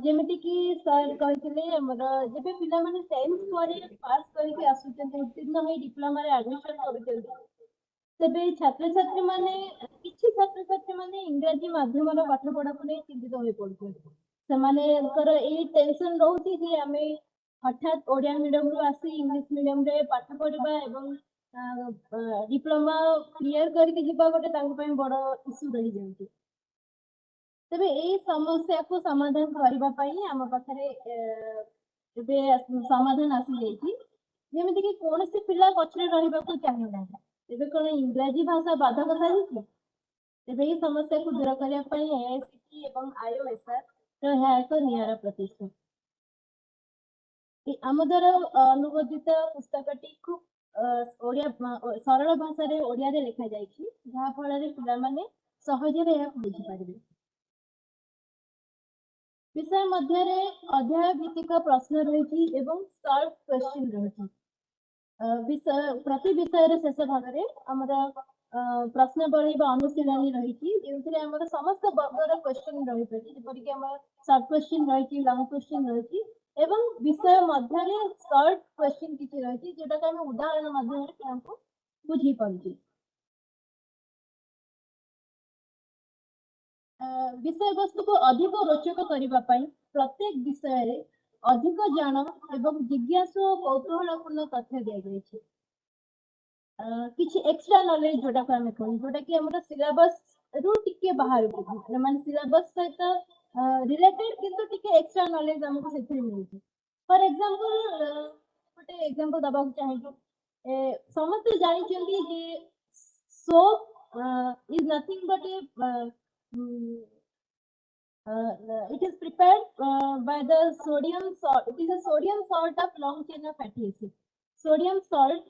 जेमिति कि सर कहथिले हमर जेबे पिला माने 10th परे पास करके आसुचंते उत्तीर्ण होई डिप्लोमा रे एडमिशन करूचंते तेबे छात्र छात्री माने किछि छात्र छात्री माने इंग्रजी माध्यम रो पाठ पढा को नै चिंतित होई पडुछन से माने कर ए टेंशन रहउची जे हमें हठात ओडिया मीडियम रो आसी इंग्लिश मीडियम रे पाठ पढिबा एवं डिप्लोमा क्लियर करके जीवा गोटे तांको पय बड़ इश्यू रही जाउची तबे ए समस्या को समाधान करबा पई हम पाखरे एबे समाधान आसी जाईची जेमिति कि कोनसे पिला पछरे रहिबा को चाहि ना एबे कोन इंग्रजी भाषा बाधक साजिची एबे ए समस्या को दूर करिया पई एआईसीटी एवं आईओएसआर तो है एक नियारा प्रतिष्ठा ए आमदर अनुवादित पुस्तकटी खूब ओडिया सरल भाषा रे ओडिया रे लिखा जाईची जहा फल रे पिला माने सहज रे बुझी पारिबे विषय मध्य रे अध्याय भित्तिक प्रश्न रही एवं सॉल्व क्वेश्चन रही विषय प्रति विषय रे शेष भाग रे हमर प्रश्नावली बा अनुशीलनी रही जेउथरे हमर समस्त वर्गर क्वेश्चन रही पड़ी जेपरि कि हमर शॉर्ट क्वेश्चन रही लॉन्ग क्वेश्चन रही एवं विषय मध्य रे शॉर्ट क्वेश्चन किछि रही जेटा कि हम उदाहरण माध्यम रे हमको बुझी पड़छि विषय वस्तु को अधिक रोचक करबा पई प्रत्येक विषय रे अधिक ज्ञान एवं जिज्ञासु और कौतूहलपूर्ण तथ्य दिया जायछि किछि एक्स्ट्रा नॉलेज जोटा को हमें कहू जोटा कि हमर सिलेबस रु टिके बाहर को माने सिलेबस सहित रिलेटेड किंतु टिके एक्स्ट्रा नॉलेज हमको सेथि मिलछि फॉर एग्जांपल गोटे एग्जांपल दबा चाहिए समस्त जानि चंदी जे soap is nothing but it is prepared by the sodium salt. It is a sodium salt of long chain of fatty acid. Sodium salt,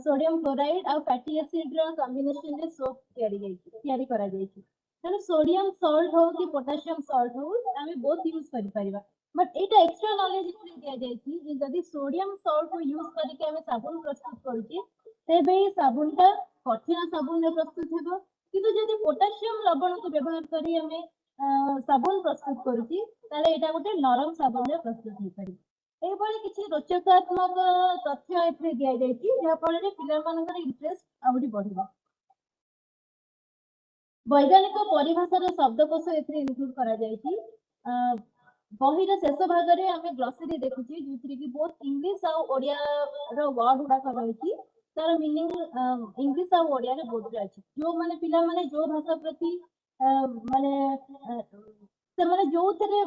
sodium chloride और fatty acid रा combination रे soap तैयारी करा जायछि तने sodium salt हो कि potassium salt हो हमें both यूज करि परिबा बट एटा एक्स्ट्रा नॉलेज इतने दिया जायछि जे जदी सोडियम सॉल्ट को यूज करके हमें साबुन प्रस्तुत करूछि तेबे साबुनटा कठिन साबुन रे प्रस्तुत हेबो किंतु जदी पोटेशियम लवण को व्यवहार करी हमें साबुन प्रस्तुत करूची ताले एटा गोटे नरम साबुन रे प्रस्तुत हे परि ए बळे किछि रोचकात्मक तथ्य एथे दिया जायछि जे फल रे पिला मानकर इंटरेस्ट आउडी बढ़िबा वैज्ञानिक परिभाषा रो शब्दकोश एथे इनक्लूड करा जायछि बही रे शेष भाग रे हमें ग्लोसरी देखुची जोथि कि बहुत इंग्लिश आ ओडिया रो वर्ड उडा करैछि तार मीनिंग इंग्लिश आ ओडिया रे बोध अछि जो माने पिला माने जो भाषा प्रति माने से माने जो थरे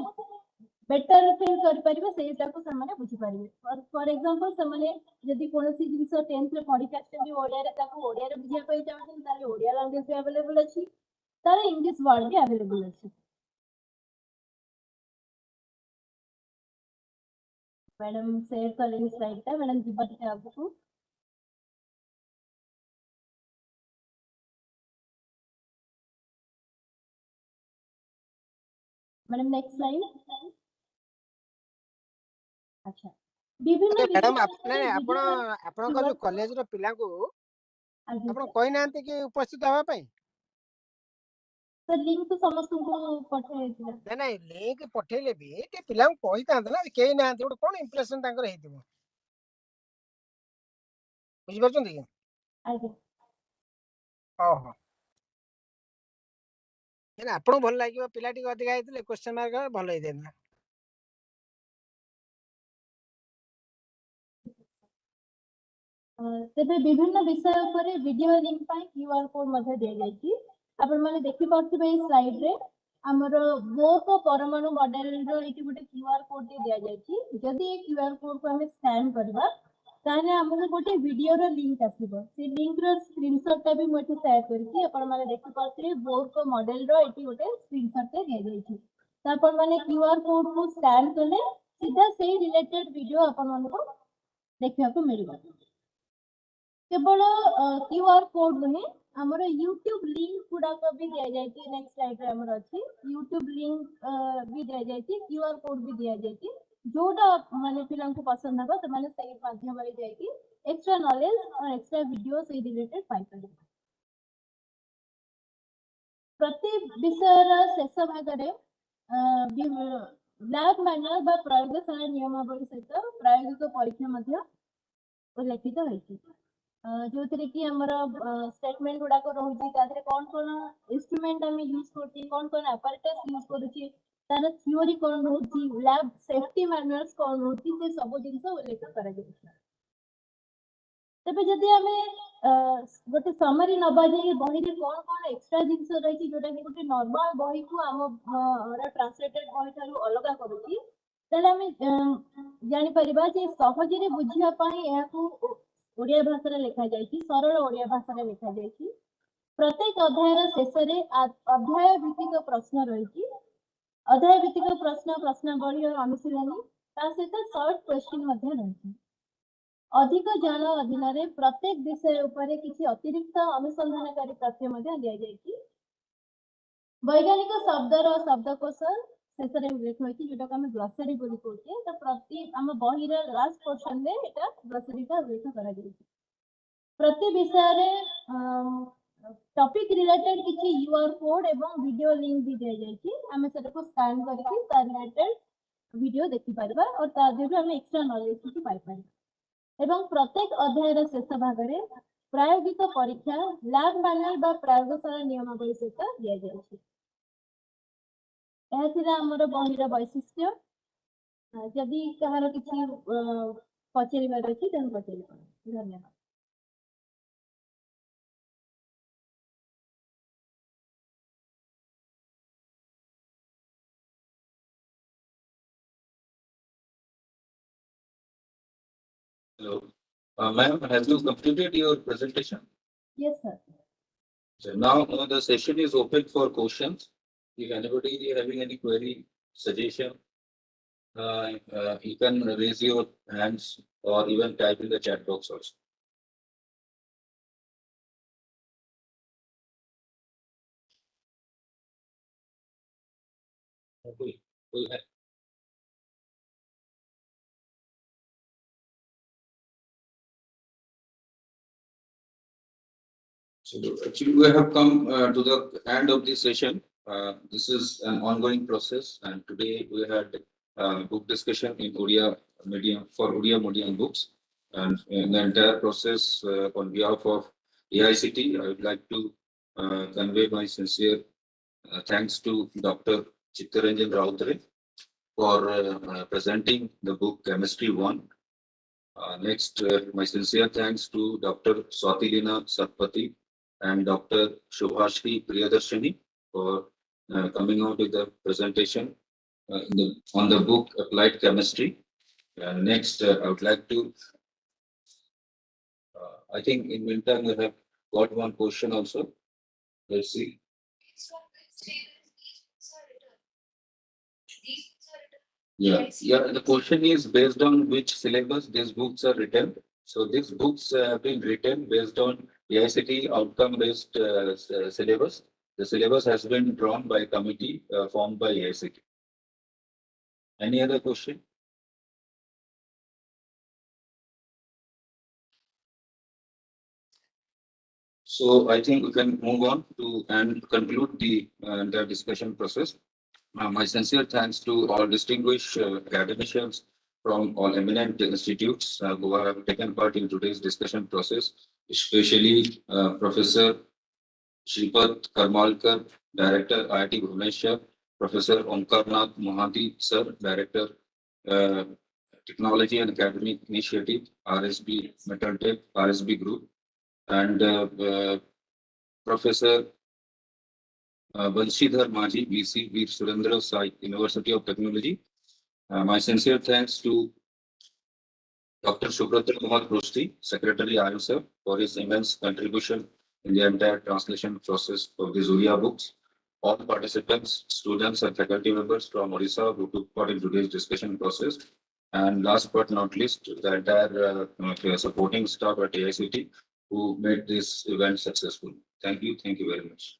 बेटर फिल कर परिबे सेटा को समान बुझी परिबे फॉर एग्जांपल समान यदि कोनोसी जिंस 10th रे पढी आछन ओडिया रे ताको ओडिया रे बुझिया पई चाहछन ताले ओडिया लैंग्वेज भी अवेलेबल अछि ताले इंग्लिश वर्ड भी अवेलेबल अछि मैडम शेयर करें स्लाइड टा मैडम जीवा टिके आगु मैडम नेक्स्ट स्लाइड अच्छा विभिन्न मैडम विषय आपण आपण जो कॉलेज रो पिला को आपण कोइ नांते कि उपस्थित हवा पई सर लिंक तो समस्त को पठे नहीं नहीं लिंक पठेले भी ते पिला को कहि तांत ना केई नांते गोटे कोन इंप्रेशन तांकर हेतिबो बुझि परछन कि आगे ओहो ना आपण भल लागियो पिला टिक अधिक आइतले क्वेश्चन मार्क भल होई देना तेबे विभिन्न विषय पर वीडियो लिंक पाई क्यूआर कोड मध्ये दिया जायछि आपण माने देखि पारथिबे ए स्लाइड रे हमर बोथ परमाणु मॉडल रो एटी गोटे क्यूआर कोड दिया जायछि जदि ए क्यूआर कोड को हम स्कैन करबा ताने हमर गोटे वीडियो रो लिंक आसीबो से लिंक रो स्क्रीनशॉट टा भी मोटे शेयर करछि आपण माने देखि पारथिबे बोथ मॉडल रो एटी गोटे स्क्रीनशॉट ते दिया जायछि त आपण माने क्यूआर कोड को स्कैन करले सीधा से रिलेटेड वीडियो आपण मानको देखिया को मिलबा केवल क्यूआर कोड नुहे हमर यूट्यूब लिंक गुडा को भी दिया जायछि नेक्स्ट स्लाइड रे हमर अछि यूट्यूब लिंक भी दिया जायछि क्यूआर कोड भी दिया जायछि जोटा माने पिलां को पसंद हबा त माने सही माध्यम रे जायछि एक्स्ट्रा नॉलेज और एक्स्ट्रा वीडियो से रिलेटेड पाइ परिबे प्रति विषय रा शेष भाग रे लैब मैनुअल बा प्रयोगशाला नियमावली सहित प्रायोगिक परीक्षा मध्य उल्लेखित होइछि जो थे कि हमारा स्टेटमेंट गुड़ा को रहुची तादरे कौन कौन इंस्ट्रूमेंट हम यूज करती कौन कौन apparatus यूज करूची तार थ्योरी कौन रहुची लैब सेफ्टी मैनुअल्स कौन रहुची से सब जिंस उल्लेख करा जायछि तबे जदि हमें गोटे समरी नबा जे बही रे कौन कौन एक्स्ट्रा जिंस रहिछि जोटा कि गोटे नॉर्मल बही को हम ट्रांसलेटेड बही थारु अलगा करूची तले हमें जानि परिबा जे सहज रे बुझिया पई या को ओडिया भाषा रे लिखा जायछि सरल ओडिया भाषा रे लिखा जायछि प्रत्येक अध्याय रे शेष रे अध्याय भित्तिक प्रश्न रहिछि अध्याय भित्तिक प्रश्न प्रश्नावली और अनुशीलनी ता सहित शॉर्ट क्वेश्चन मध्ये रहिछि अधिक ज्ञान अधीन रे प्रत्येक विषय ऊपर किछि अतिरिक्त अनुसंधानकारी तथ्य मध्ये दिया जायछि वैज्ञानिक शब्द रो शब्दकोश शेष रे उल्लेख होइछि जेटा हम ग्लोसरी बोली कहते त प्रति हम बही रे लास्ट पोर्शन रे एटा ग्लोसरी का उल्लेख करा जायछि प्रति विषय रे टॉपिक रिलेटेड किछि यूआर कोड एवं वीडियो लिंक भी दिया जायछि हमें सेटा को स्कैन करके ता रिलेटेड वीडियो देखि परबा और ता देबे हम एक्स्ट्रा नॉलेज किछि पाइ परबा एवं प्रत्येक अध्याय रे शेष भाग रे प्रायोगिक परीक्षा लैब मैनुअल बा प्रयोगशाला नियमावली सहित दिया जायछि हमर बहिर वैशिष्ट्य जदि कहार किछि पचरिबार अछि तन पचरिबा धन्यवाद Hello. Ma'am, have you completed your presentation? Yes, sir. So now the session is open for questions. If anybody is having any query, suggestion, you can raise your hands or even type in the chat box also. Okay. So actually we have come to the end of the session. This is an ongoing process, and today we had book discussion in Odia medium for Odia medium books, and in the entire process on behalf of AICT, I would like to convey my sincere thanks to Dr. Chittaranjan Rautre for presenting the book Chemistry 1. Next, my sincere thanks to Dr. Swatilina Satpathy and Dr. Shubhashri Priyadarshini for coming out with the presentation. on the book Applied Chemistry. Next, I would like to, I think in meantime, we have got one question also. Let's see. Yeah, the question is based on which syllabus these books are written. So these books have been written based on AICTE outcome-based syllabus. The syllabus has been drawn by a committee formed by AICTE. Any other question? So I think we can move on to and conclude the discussion process. My sincere thanks to all distinguished academicians from all eminent institutes who have taken part in today's discussion process, especially Professor Shripath Karmalkar, Director, IIT Bhubaneswar, Professor Omkarnath Mohanty, Sir, Director, Technology and Academic Initiative, RSB Metaltech, RSB Group, and Professor Banshidhar Maji, VC, Veer Surendra Sai, University of Technology. My sincere thanks to Dr. Subrata Kumar Prosti, Secretary IUSF, for his immense contribution in the entire translation process of the Oriya books. All participants, students and faculty members from Odisha who took part in today's discussion process. And last but not least, the entire supporting staff at AICTE who made this event successful. Thank you very much.